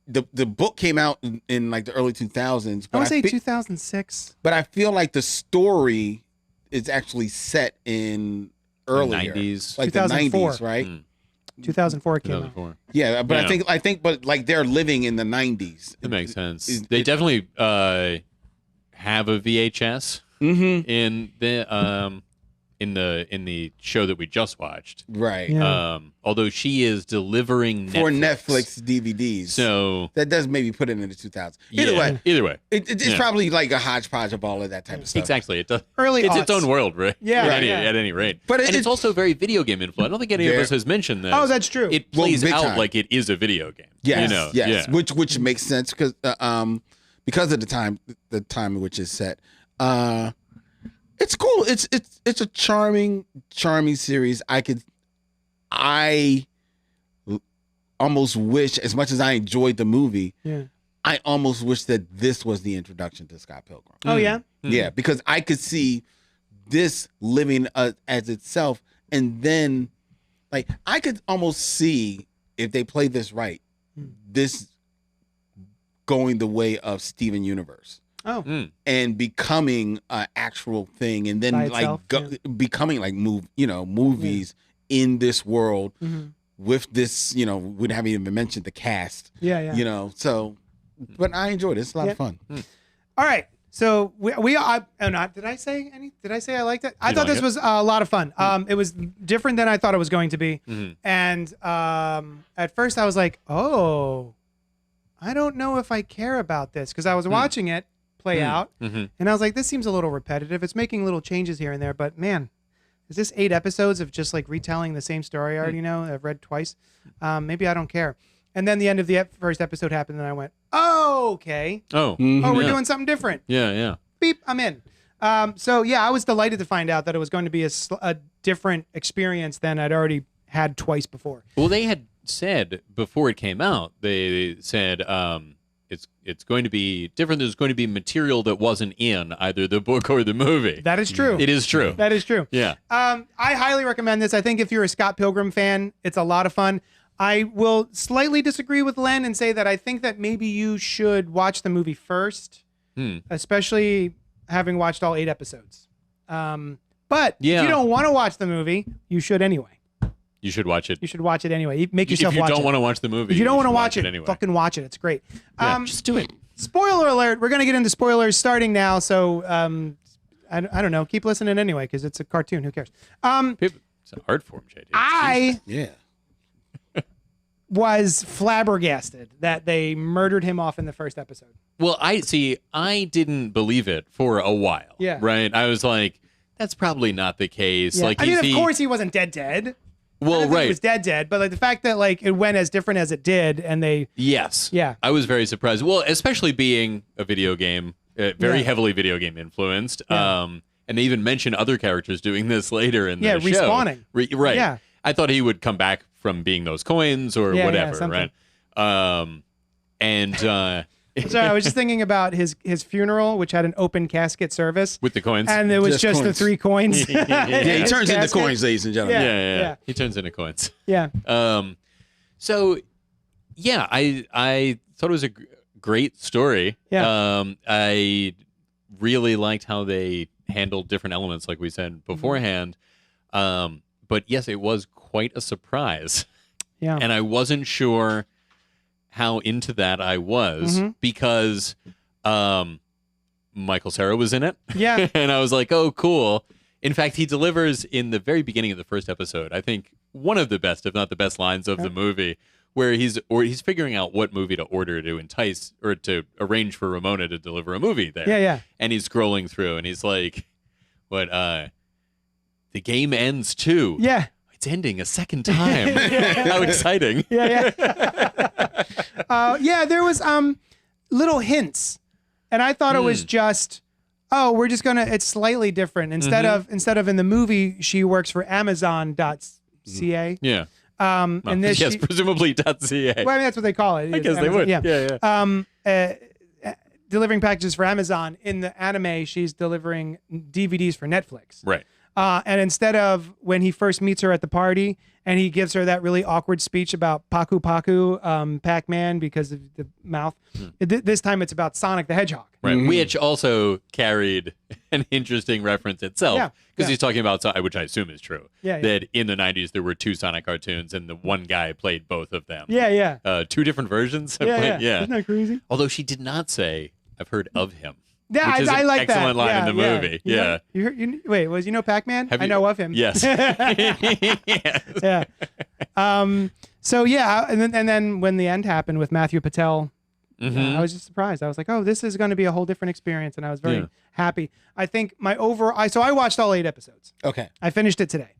the book came out in like the early 2000s. But
I would say 2006.
But I feel like the story is actually set in earlier,
90s.
like the
2004.
90s, right?
2004 came out.
2004.
Yeah, but I think, but like they're living in the 90s.
That makes sense. They definitely have a VHS in the show that we just watched.
Right.
Yeah.
Although she is delivering
for Netflix DVDs.
So
that does maybe put it in the 2000s. Either way. It's probably like a hodgepodge of all of that type of stuff.
Exactly. It does.
Early
it's
aughts.
its own world, right?
Yeah.
At any rate.
But
it's also very video game influenced. I don't think any of us has mentioned this.
Oh, that's true.
It plays
big
out
time.
like it is a video game.
Yes.
Yeah.
Which makes sense because of the time in which it's set. It's cool. It's a charming series. I almost wish, as much as I enjoyed the movie, I almost wish that this was the introduction to Scott Pilgrim.
Oh, yeah?
Yeah, because I could see this living as itself, and then, like, I could almost see, if they play this right, this going the way of Steven Universe.
Oh.
And becoming an actual thing, and then
By
like
itself,
becoming like movies in this world with this, we haven't even mentioned the cast.
Yeah.
So, but I enjoyed it. It's a lot of fun.
All right. So did I say I liked it? I thought this was a lot of fun. It was different than I thought it was going to be. And at first I was like, oh, I don't know if I care about this, because I was watching it play out, and I was like, this seems a little repetitive. It's making little changes here and there, but man, is this 8 episodes of just like retelling the same story I already know, I've read twice? Maybe I don't care. And then the end of the first episode happened, and I went, oh, okay.
Oh,
We're doing something different.
Yeah.
Beep, I'm in. So yeah, I was delighted to find out that it was going to be a different experience than I'd already had twice before.
Well, they had said before it came out, they said it's going to be different. There's going to be material that wasn't in either the book or the movie.
That is true.
It is true.
That is true.
Yeah.
I highly recommend this. I think if you're a Scott Pilgrim fan, it's a lot of fun. I will slightly disagree with Len and say that I think that maybe you should watch the movie first, especially having watched all 8 episodes. But if you don't want to watch the movie, you should anyway.
You should watch it.
You should watch it anyway. Make yourself watch it.
If you don't want to watch the movie,
if you don't want to watch it,
anyway.
fucking watch it. It's great.
Just do it.
Spoiler alert. We're going to get into spoilers starting now. So I don't know. Keep listening anyway, because it's a cartoon. Who cares?
It's an art form, JD.
Yeah.
was flabbergasted that they murdered him off in the first episode.
Well, I didn't believe it for a while.
Yeah.
Right. I was like, that's probably not the case.
Yeah.
Like,
I mean, of course he wasn't dead.
Well,
I don't think
right.
he was dead, but like the fact that like it went as different as it did, and they
Yes.
Yeah.
I was very surprised. Well, especially being a video game, very heavily video game influenced.
Yeah.
And they even mention other characters doing this later in the show.
respawning.
Right.
Yeah.
I thought he would come back from being those coins or whatever,
something.
right?
Sorry, I was just thinking about his funeral, which had an open casket service,
With the coins.
and there was
Just
just the
coins.
3 coins.
Yeah, he turns into coins, ladies and gentlemen.
Yeah.
yeah. He turns into coins.
Yeah.
So, yeah, I thought it was a great story.
Yeah.
I really liked how they handled different elements, like we said beforehand. But yes, it was quite a surprise.
Yeah.
And I wasn't sure how into that I was because Michael Cera was in it.
Yeah.
And I was like, oh, cool. In fact, he delivers in the very beginning of the first episode, I think one of the best, if not the best lines of the movie, where he's figuring out what movie to order to entice or to arrange for Ramona to deliver a movie there.
Yeah.
And he's scrolling through and he's like, what, the game ends too.
Yeah.
It's ending a second time. How exciting.
Yeah. There was little hints, and I thought it was just, we're just gonna. It's slightly different. Instead of in the movie, she works for Amazon.ca.
Yeah.
And this,
yes, presumably .ca.
well, I mean, that's what they call it.
I guess they would. Yeah.
Delivering packages for Amazon. In the anime, she's delivering DVDs for Netflix.
Right.
And instead of when he first meets her at the party and he gives her that really awkward speech about Paku Paku, Pac-Man, because of the mouth, this time it's about Sonic the Hedgehog.
Right. Which also carried an interesting reference itself.
Yeah.
Because he's talking about, which I assume is true,
Yeah.
that in the 90s there were 2 Sonic cartoons and the one guy played both of them.
Yeah.
2 different versions.
Yeah. Isn't that crazy?
Although she did not say, I've heard of him.
Yeah,
which is
I
an
like that.
excellent line
Yeah,
in the movie.
You
Yeah.
know, wait, was Pac-Man?
Have
I
you-
know of him.
Yes.
Yeah. So yeah, and then when the end happened with Matthew Patel, I was just surprised. I was like, oh, this is going to be a whole different experience, and I was very happy. I think my overall, so I watched all 8 episodes.
Okay.
I finished it today,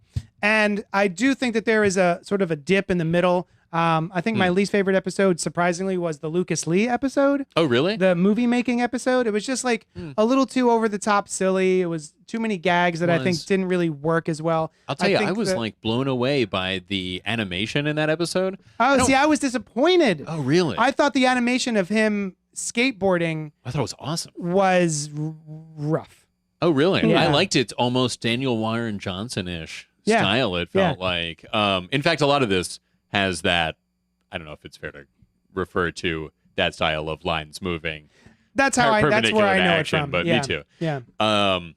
and I do think that there is a sort of a dip in the middle. I think my least favorite episode, surprisingly, was the Lucas Lee episode.
Oh, really?
The movie making episode. It was just like a little too over the top silly. It was too many gags that I think didn't really work as well.
I'll tell you, I
think
was
that-
like blown away by the animation in that episode.
Oh, see, I was disappointed.
Oh, really?
I thought the animation of him skateboarding
I thought it was awesome.
was rough.
Oh, really?
Yeah.
I liked it. Almost Daniel Warren Johnson-ish
Yeah.
style, it felt like. In fact, a lot of this has that, I don't know if it's fair to refer to that style of lines moving.
That's how that's
perpendicular
where I
to
know
action,
it from.
but
yeah.
me too.
Yeah.
I'm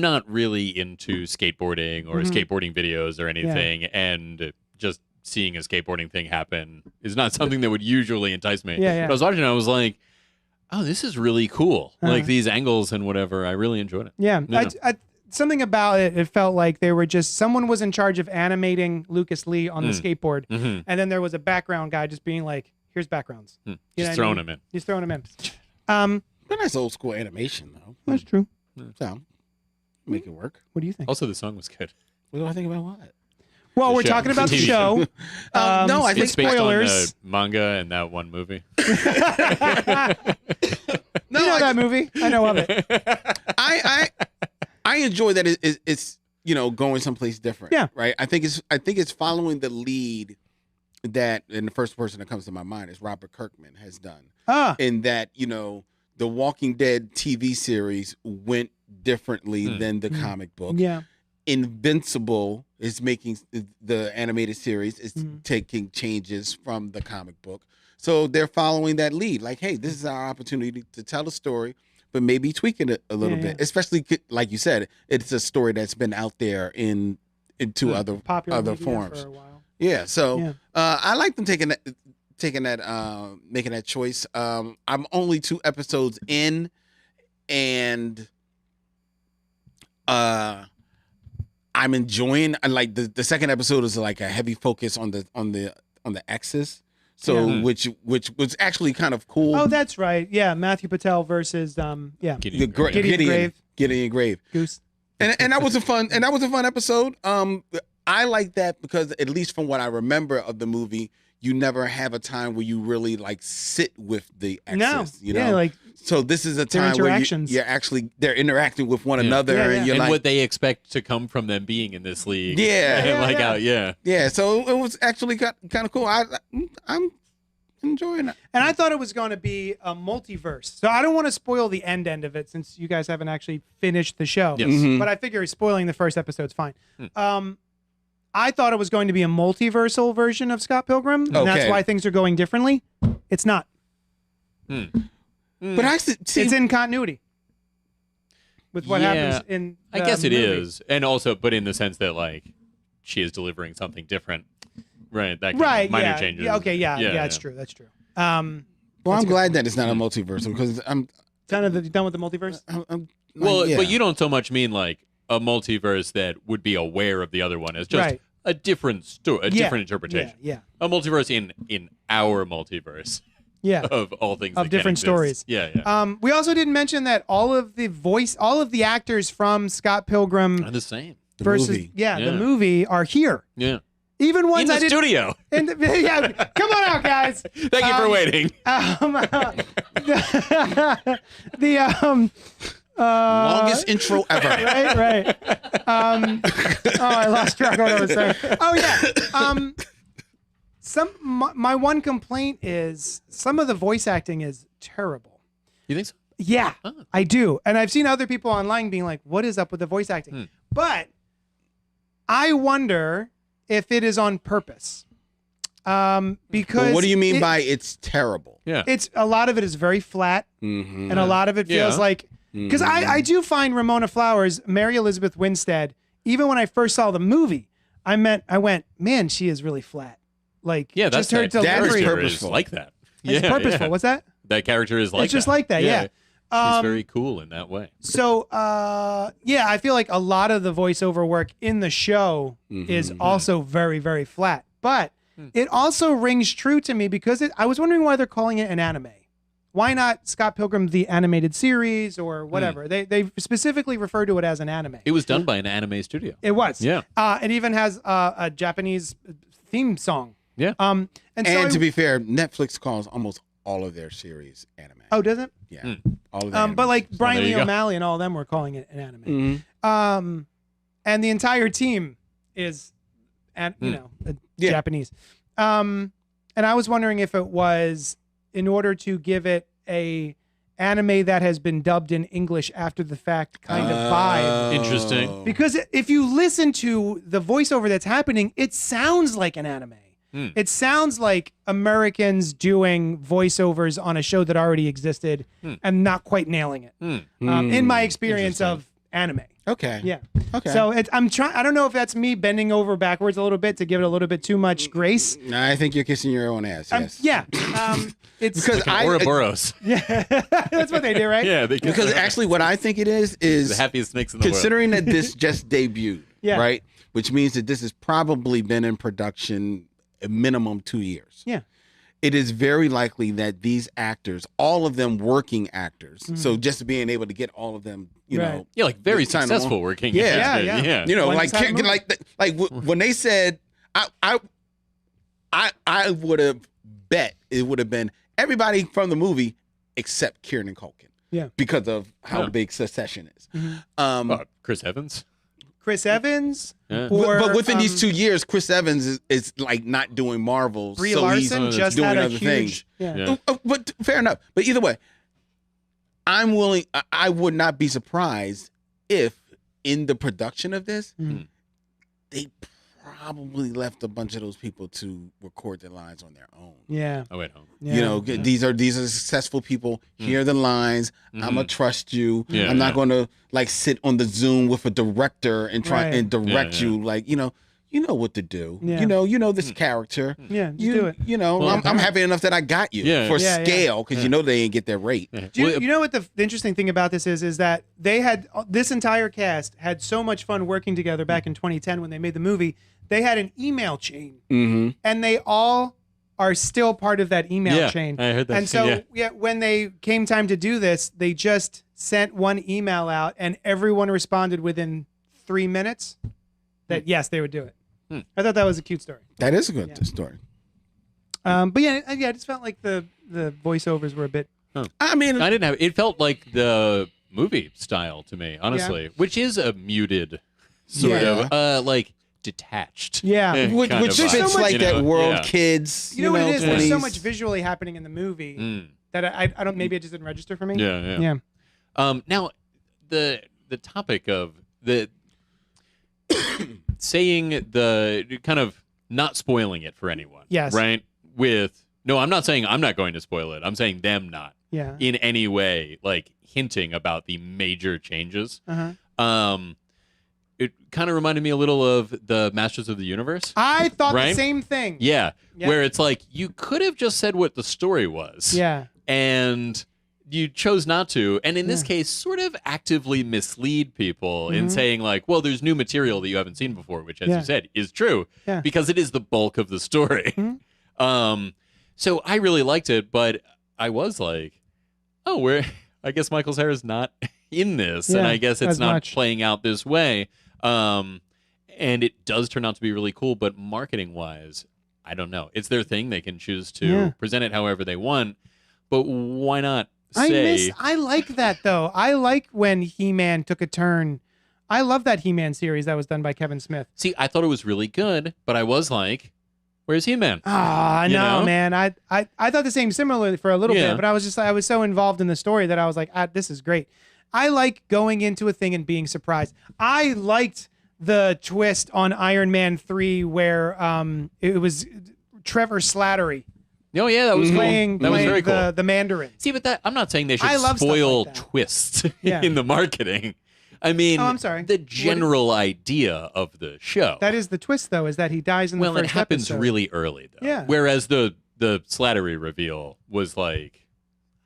not really into skateboarding or skateboarding videos or anything, and just seeing a skateboarding thing happen is not something that would usually entice me.
Yeah.
But I was watching it, I was like, oh, this is really cool. Like these angles and whatever. I really enjoyed it.
Yeah.
Yeah.
Something about it, it felt like they were just, someone was in charge of animating Lucas Lee on the skateboard.
Mhm.
And then there was a background guy just being like, here's backgrounds. You know
Just
what I
throwing
mean?
them in.
He's throwing them in.
But that's old school animation, though.
That's true.
So, make it work.
What do you think?
Also, the song was good.
What do I think about what?
Well,
The
we're
show.
talking about the
TV
show.
No, I think
It's based
spoilers.
on the manga and that one movie.
No,
You know
I,
that movie? I know of it.
I enjoy that it's going someplace different.
Yeah.
Right. I think it's following the lead that, and the first person that comes to my mind is Robert Kirkman has done. In that, the Walking Dead TV series went differently than the comic book.
Yeah.
Invincible is making the animated series is taking changes from the comic book. So they're following that lead. Like, hey, this is our opportunity to tell a story, but maybe tweaking it a little bit. Especially, like you said, it's a story that's been out there into other
Popular media
forms.
for a while.
Yeah. So
Yeah.
I like them making that choice. I'm only 2 episodes in, and I'm enjoying. Like the second episode is like a heavy focus on the on the X's. So
Yeah.
which was actually kind of cool.
Oh, that's right. Yeah, Matthew Patel versus
Gideon Grave.
Gideon Grave.
Goose.
And that was a fun episode. I like that because at least from what I remember of the movie, you never have a time where you really like sit with the X's.
No.
You know,
Yeah, like
so this is a
their
time where
interactions.
they're interacting with one another,
Yeah, yeah.
and you're
And
like,
what they expect to come from them being in this league.
Yeah.
And
Yeah,
like
yeah.
how, yeah.
yeah. So it was actually kind of cool. I'm enjoying it.
And I thought it was going to be a multiverse. So I don't want to spoil the end of it since you guys haven't actually finished the show.
Yes.
Mhm.
But I figure spoiling the first episode's fine. I thought it was going to be a multiversal version of Scott Pilgrim, and that's
Okay.
why things are going differently. It's not.
But I see,
It's in continuity with what
Yeah.
happens in
I
the
guess it
movie.
is. And also, but in the sense that, like, she is delivering something different. Right. That kind
Right.
of minor
yeah.
changes.
Yeah, okay. Yeah. That's true. That's true.
well, I'm glad that it's not a multiverse because I'm
Done with the multiverse?
Well,
yeah.
but you don't so much mean like a multiverse that would be aware of the other one as just
Right.
a different story, a different interpretation.
Yeah.
A multiverse in our multiverse
Yeah.
of all things
Of
that can
different
exist.
stories.
Yeah.
We also didn't mention that all of the actors from Scott Pilgrim
Are the same.
The
versus
movie.
the
Yeah.
movie are here.
Yeah.
Even ones
In the
I didn't.
studio.
Yeah, come on out, guys.
Thank you for waiting.
The
Longest intro ever.
right. Oh, I lost track of what I was saying. Oh yeah. My one complaint is some of the voice acting is terrible.
You think so?
Yeah,
Oh.
I do. And I've seen other people online being like, what is up with the voice acting? But I wonder if it is on purpose. Because
But what do you mean by it's terrible?
Yeah.
it's a lot of it is very flat
Mm-hmm.
and a lot of it feels
Yeah.
like because I do find Ramona Flowers, Mary Elizabeth Winstead, even when I first saw the movie, I went, man, she is really flat. Like
Yeah,
just
that's
her
that
delivery.
character is
purposeful.
like that.
It's
Yeah,
purposeful.
yeah.
What's that?
That character is like
It's just like that, yeah.
She's very cool in that way.
So, yeah, I feel like a lot of the voiceover work in the show is also very, very flat. But it also rings true to me because I was wondering why they're calling it an anime. Why not Scott Pilgrim, the animated series or whatever? They specifically refer to it as an anime.
It was done by an anime studio.
It was.
Yeah.
It even has a Japanese theme song.
Yeah.
And so
And to be fair, Netflix calls almost all of their series anime.
oh, does it?
Yeah. All of their
But like
animations.
Brian
there
Lee
you go.
O'Malley and all of them were calling it an anime.
Mhm.
And the entire team is,
Yeah.
Japanese. And I was wondering if it was in order to give it a anime that has been dubbed in English after the fact kind of vibe.
Interesting.
Because if you listen to the voiceover that's happening, it sounds like an anime. It sounds like Americans doing voiceovers on a show that already existed and not quite nailing it. In my experience of anime.
Okay.
Yeah.
Okay.
So I'm trying. I don't know if that's me bending over backwards a little bit to give it a little bit too much grace.
I think you're kissing your own ass. Yes.
Yeah. It's
Because
Ouroboros.
yeah. That's what they do, right?
Yeah.
because actually what I think it is
the happiest snakes in the world.
considering that this just debuted,
Yeah.
right? Which means that this has probably been in production a minimum 2 years.
Yeah.
It is very likely that these actors, all of them working actors, so just being able to get all of them, you
Right.
know,
Yeah, like very
this time
successful
along.
working.
Yeah.
actors.
Yeah, yeah.
you know,
One
like
side movie.
when they said, I would have bet it would have been everybody from the movie except Kieran Culkin.
Yeah.
Because of how
Yeah.
big Succession is.
Chris Evans.
Chris Evans.
Yeah.
Or,
but within these 2 years, Chris Evans is like not doing Marvel.
Brie
so
Larson
he's
just
doing
had a
other
huge.
things.
Yeah.
Yeah.
But fair enough. But either way, I'm willing. I would not be surprised if in the production of this, they probably left a bunch of those people to record their lines on their own.
Yeah.
Oh, wait, home.
Yeah.
You know, these are successful people. Hear the lines. I'm gonna trust you.
Yeah,
I'm not
yeah.
going to like sit on the Zoom with a director and try
Right.
and direct
Yeah, yeah.
you. Like you you know what to do.
Yeah.
You know this character.
Yeah, just
You
do it.
You know,
Well,
I'm happy enough that I got you for
Yeah, yeah.
scale because you know they ain't get their rate.
You know what the interesting thing about this is that they had this entire cast had so much fun working together back in 2010 when they made the movie. They had an email chain, and they all are still part of that email chain.
I heard that.
And so, when they came time to do this, they just sent one email out, and everyone responded within 3 minutes that yes, they would do it. I thought that was a cute story.
That is a good story.
But yeah, I just felt like the voiceovers were a bit.
I mean,
I didn't have. It felt like the movie style to me, honestly, which is a muted sort of like detached.
Yeah.
which
kind of
fits
vibe,
so much-
like
you know?
that world
Yeah.
kids.
You know what it is? There's so
20s.
much visually happening in the movie that I don't. Maybe it just didn't register for me.
Yeah. Now, the topic of the saying the kind of not spoiling it for anyone.
Yes.
Right. No, I'm not saying I'm not going to spoil it. I'm saying them not
Yeah.
in any way, like hinting about the major changes.
Uh-huh.
It kind of reminded me a little of the Masters of the Universe.
I thought the
Right?
same thing.
Yeah,
Yeah.
where it's like you could have just said what the story was.
Yeah.
And you chose not to. And in this case, sort of actively mislead people in saying, like, well, there's new material that you haven't seen before, which, as you said, is true
Yeah.
because it is the bulk of the story. So I really liked it, but I was like, oh, I guess Michael Cera's not in this. And
Yeah,
I guess it's
as
not
much.
playing out this way. And it does turn out to be really cool, but marketing wise, I don't know. It's their thing. They can choose to present it however they want. But why not say?
I like that though. I like when He-Man took a turn. I love that He-Man series that was done by Kevin Smith.
See, I thought it was really good, but I was like, where's He-Man?
Ah,
You
no,
know?
man. I thought the same similarly for a little
Yeah.
bit, but I was so involved in the story that I was like, this is great. I like going into a thing and being surprised. I liked the twist on Iron Man 3 where it was Trevor Slattery
Oh, yeah, that was cool.
playing
That was very cool.
the Mandarin.
See, but I'm not saying they should
I love stuff
spoil
like that.
twists
Yeah.
in the marketing. I mean,
Oh, I'm sorry.
the general idea of the show.
That is the twist, though, is that he dies in the
well,
first
it happens
episode.
really early, though.
Yeah.
Whereas the Slattery reveal was like,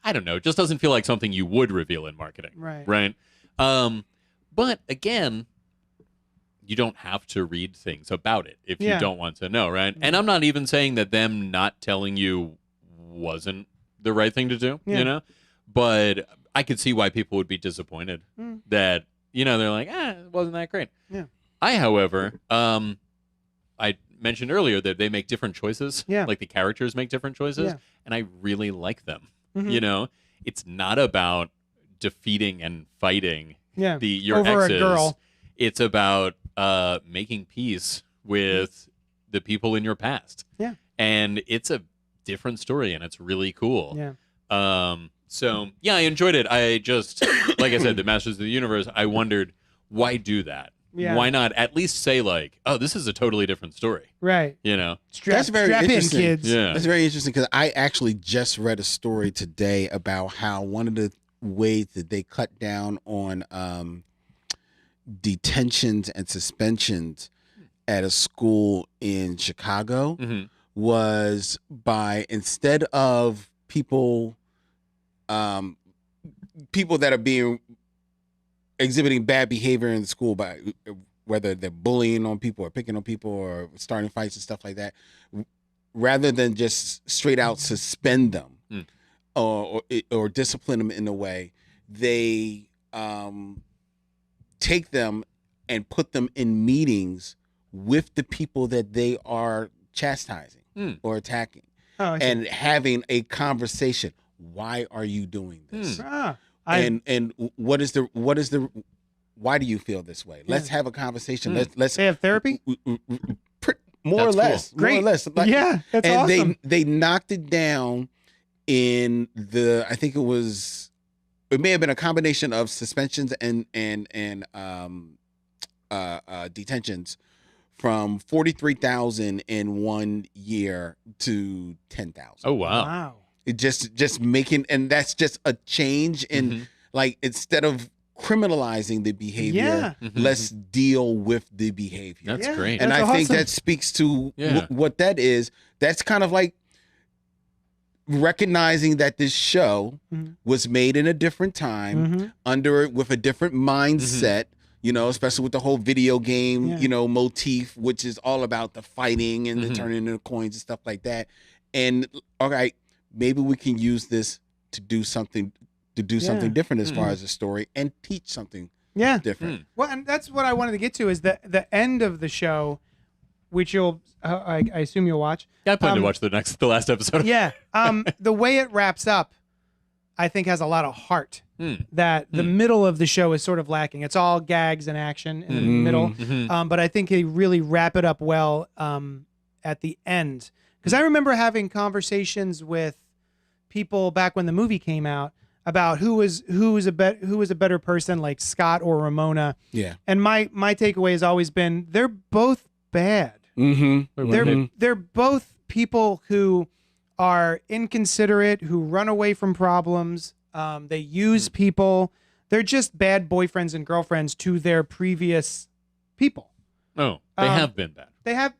I don't know, it just doesn't feel like something you would reveal in marketing.
Right.
Right. But again, you don't have to read things about it if you don't want to know, right? And I'm not even saying that them not telling you wasn't the right thing to do, you know? But I could see why people would be disappointed that, they're like, it wasn't that great.
Yeah.
I, however, I mentioned earlier that they make different choices.
Yeah.
Like the characters make different choices.
Yeah.
And I really like them.
Mhm.
It's not about defeating and fighting
Yeah.
your
Over
exes.
a girl.
It's about making peace with the people in your past.
Yeah.
And it's a different story, and it's really cool.
Yeah.
So yeah, I enjoyed it. I just, like I said, the Masters of the Universe, I wondered, why do that?
Yeah.
Why not at least say like, oh, this is a totally different story,
Right.
That's very
strap in,
interesting.
kids.
Yeah.
That's very interesting because I actually just read a story today about how one of the ways that they cut down on detentions and suspensions at a school in Chicago
Mhm.
was by, instead of people that are being exhibiting bad behavior in the school, by whether they're bullying on people or picking on people or starting fights and stuff like that, rather than just straight out suspend them or discipline them in a way, they take them and put them in meetings with the people that they are chastising or attacking,
Oh, I see.
and having a conversation. Why are you doing this? And what is the why do you feel this way? Let's have a conversation. Let's
They have therapy?
more or
That's
less.
cool.
Great.
More or less.
Yeah, that's
and
awesome.
they knocked it down in I think it may have been a combination of suspensions and detentions from 43,000 in 1 year to 10,000.
Oh, wow.
Wow.
It just making, and that's just a change in like, instead of criminalizing the behavior.
Yeah.
Let's deal with the behavior.
That's
Yeah.
great.
And
That's
I think
awesome.
that speaks to
Yeah.
what that is. That's kind of like recognizing that this show
Mhm.
was made in a different time, with a different mindset, especially with the whole video game,
Yeah.
motif, which is all about the fighting and the turning into coins and stuff like that. And all right, maybe we can use this to do something different as far as the story and teach something
Yeah.
different.
Well, and that's what I wanted to get to is the end of the show, which I assume you'll watch.
Yeah, I plan to watch the last episode.
Yeah. The way it wraps up, I think has a lot of heart that the middle of the show is sort of lacking. It's all gags and action in the middle. But I think they really wrap it up well at the end. Because I remember having conversations with people back when the movie came out about who was a better person, like Scott or Ramona.
Yeah.
And my takeaway has always been they're both bad.
Mm-hmm.
They're both people who are inconsiderate, who run away from problems. They use people. They're just bad boyfriends and girlfriends to their previous people.
Oh, they have been bad.
They have,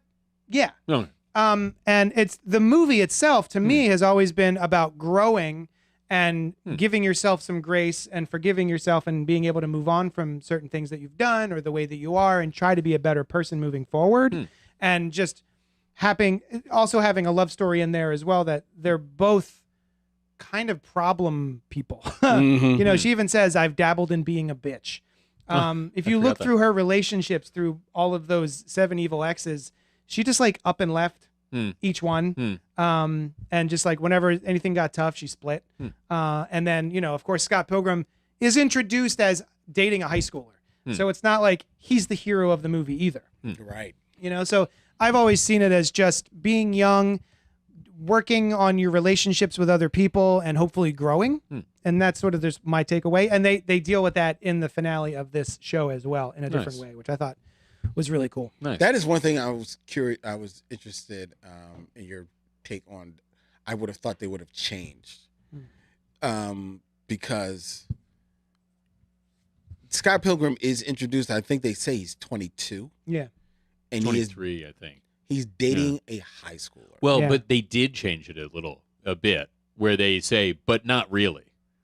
yeah.
No.
And it's the movie itself to me has always been about growing and giving yourself some grace and forgiving yourself and being able to move on from certain things that you've done or the way that you are and try to be a better person moving forward. And just also having a love story in there as well, that they're both kind of problem people. She even says, I've dabbled in being a bitch. If you look through her relationships, through all of those 7 evil exes, she just like up and left each one. And just like whenever anything got tough, she split. And then, of course, Scott Pilgrim is introduced as dating a high schooler. So it's not like he's the hero of the movie either.
Right.
So I've always seen it as just being young, working on your relationships with other people and hopefully growing. And that's sort of my takeaway. And they deal with that in the finale of this show as well in a different way, which I thought was really cool.
Nice.
That is one thing I was curious. I was interested in your take on. I would have thought they would have changed, because Scott Pilgrim is introduced. I think they say he's 22.
Yeah.
And
23, I think.
He's dating a high schooler.
Well,
Yeah.
but they did change it a bit, where they say, but not really,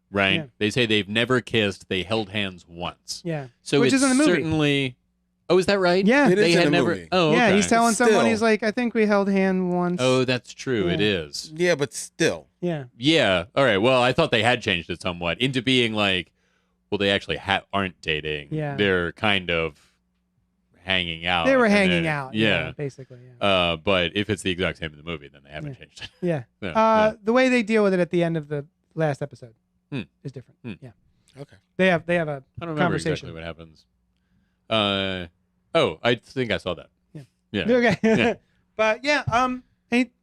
right?
Yeah.
They say they've never kissed. They held hands once.
Yeah.
So
Which
it's
is in the movie.
certainly. Oh, is that right?
Yeah.
It is
They
in
had
the
never.
movie.
Oh, okay.
Yeah, he's telling someone,
Still.
he's like, I think we held hand once.
Oh, that's true. It
Yeah.
is.
Yeah, but still.
Yeah.
Yeah. All right. Well, I thought they had changed it somewhat into being like, well, they actually aren't dating.
Yeah.
They're kind of hanging out.
They were
and
hanging
then-
out.
Yeah.
Basically. Yeah.
But if it's the exact same in the movie, then they haven't changed it.
Yeah.
Yeah.
The way they deal with it at the end of the last episode is different. Yeah.
Okay.
They have a
I don't remember
conversation.
exactly what happens. I think I saw that.
Yeah.
Yeah.
Okay.
Yeah.
But yeah.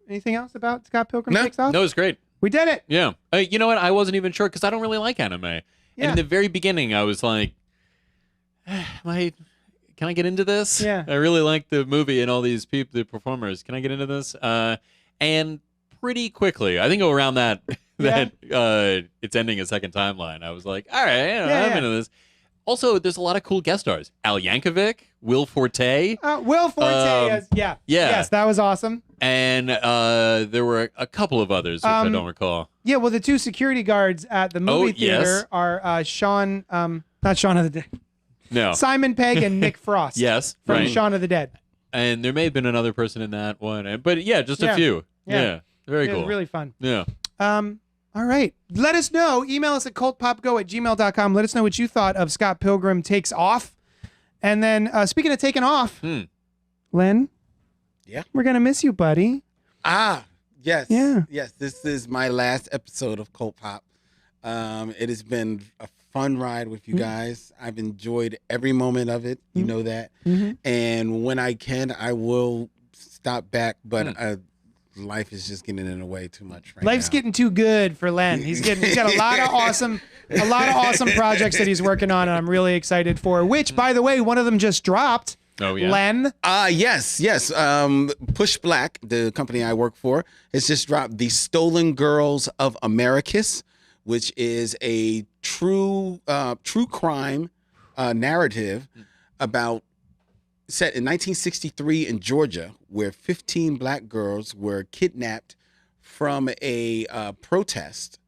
Anything else about Scott Pilgrim
No.
Takes Off?
No, it's great.
We did it.
Yeah. You know what? I wasn't even sure because I don't really like anime. And
Yeah.
in the very beginning, I was like, can I get into this?
Yeah.
I really like the movie and all these people, the performers. Can I get into this? And pretty quickly, I think around that it's ending a second timeline. I was like, all right, I'm into this. Also, there's a lot of cool guest stars. Al Yankovic, Will Forte.
Will Forte.
Yeah.
Yes, that was awesome.
And there were a couple of others, which I don't recall.
Yeah, well, the 2 security guards at the movie theater are Shaun, not Shaun of the Dead.
No.
Simon Pegg and Nick Frost.
Yes.
From
right.
Shaun of the Dead.
And there may have been another person in that one. But yeah, just a few. Yeah. Very
It
cool.
was really fun.
Yeah.
All right. Let us know. Email us at cultpopgo@gmail.com. Let us know what you thought of Scott Pilgrim Takes Off. And then, speaking of taking off, Len.
Yeah.
We're going to miss you, buddy.
Yes.
Yeah.
Yes. This is my last episode of Cult Pop. It has been a fun ride with you guys. I've enjoyed every moment of it. You know that. And when I can, I will stop back. But life is just getting in the way too much right
Life's
now.
getting too good for Len. He's got a lot of awesome projects that he's working on, and I'm really excited for. Which, by the way, one of them just dropped.
Oh, yeah.
Len.
Yes. Push Black, the company I work for, has just dropped The Stolen Girls of Americus, which is a true crime narrative about set in 1963 in Georgia, where 15 black girls were kidnapped from a protest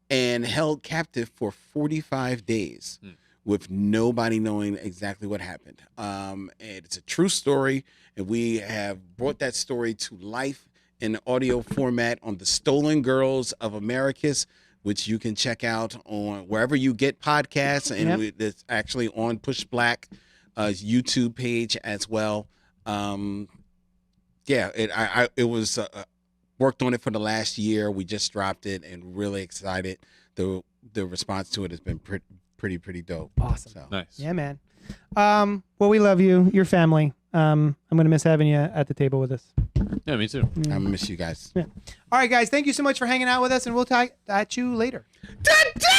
and held captive for 45 days with nobody knowing exactly what happened. And it's a true story, and we have brought that story to life in audio format on the Stolen Girls of Americus, which you can check out on wherever you get podcasts, and it's actually on Push Black YouTube page as well. It was worked on it for the last year. We just dropped it and really excited. The response to it has been pretty dope.
Awesome.
So.
Nice.
Yeah, man. Well, we love you. Your family. I'm gonna miss having you at the table with us.
Yeah, me too.
I'm gonna miss you guys.
Yeah. All right, guys. Thank you so much for hanging out with us, and we'll talk at you later.
Da-da!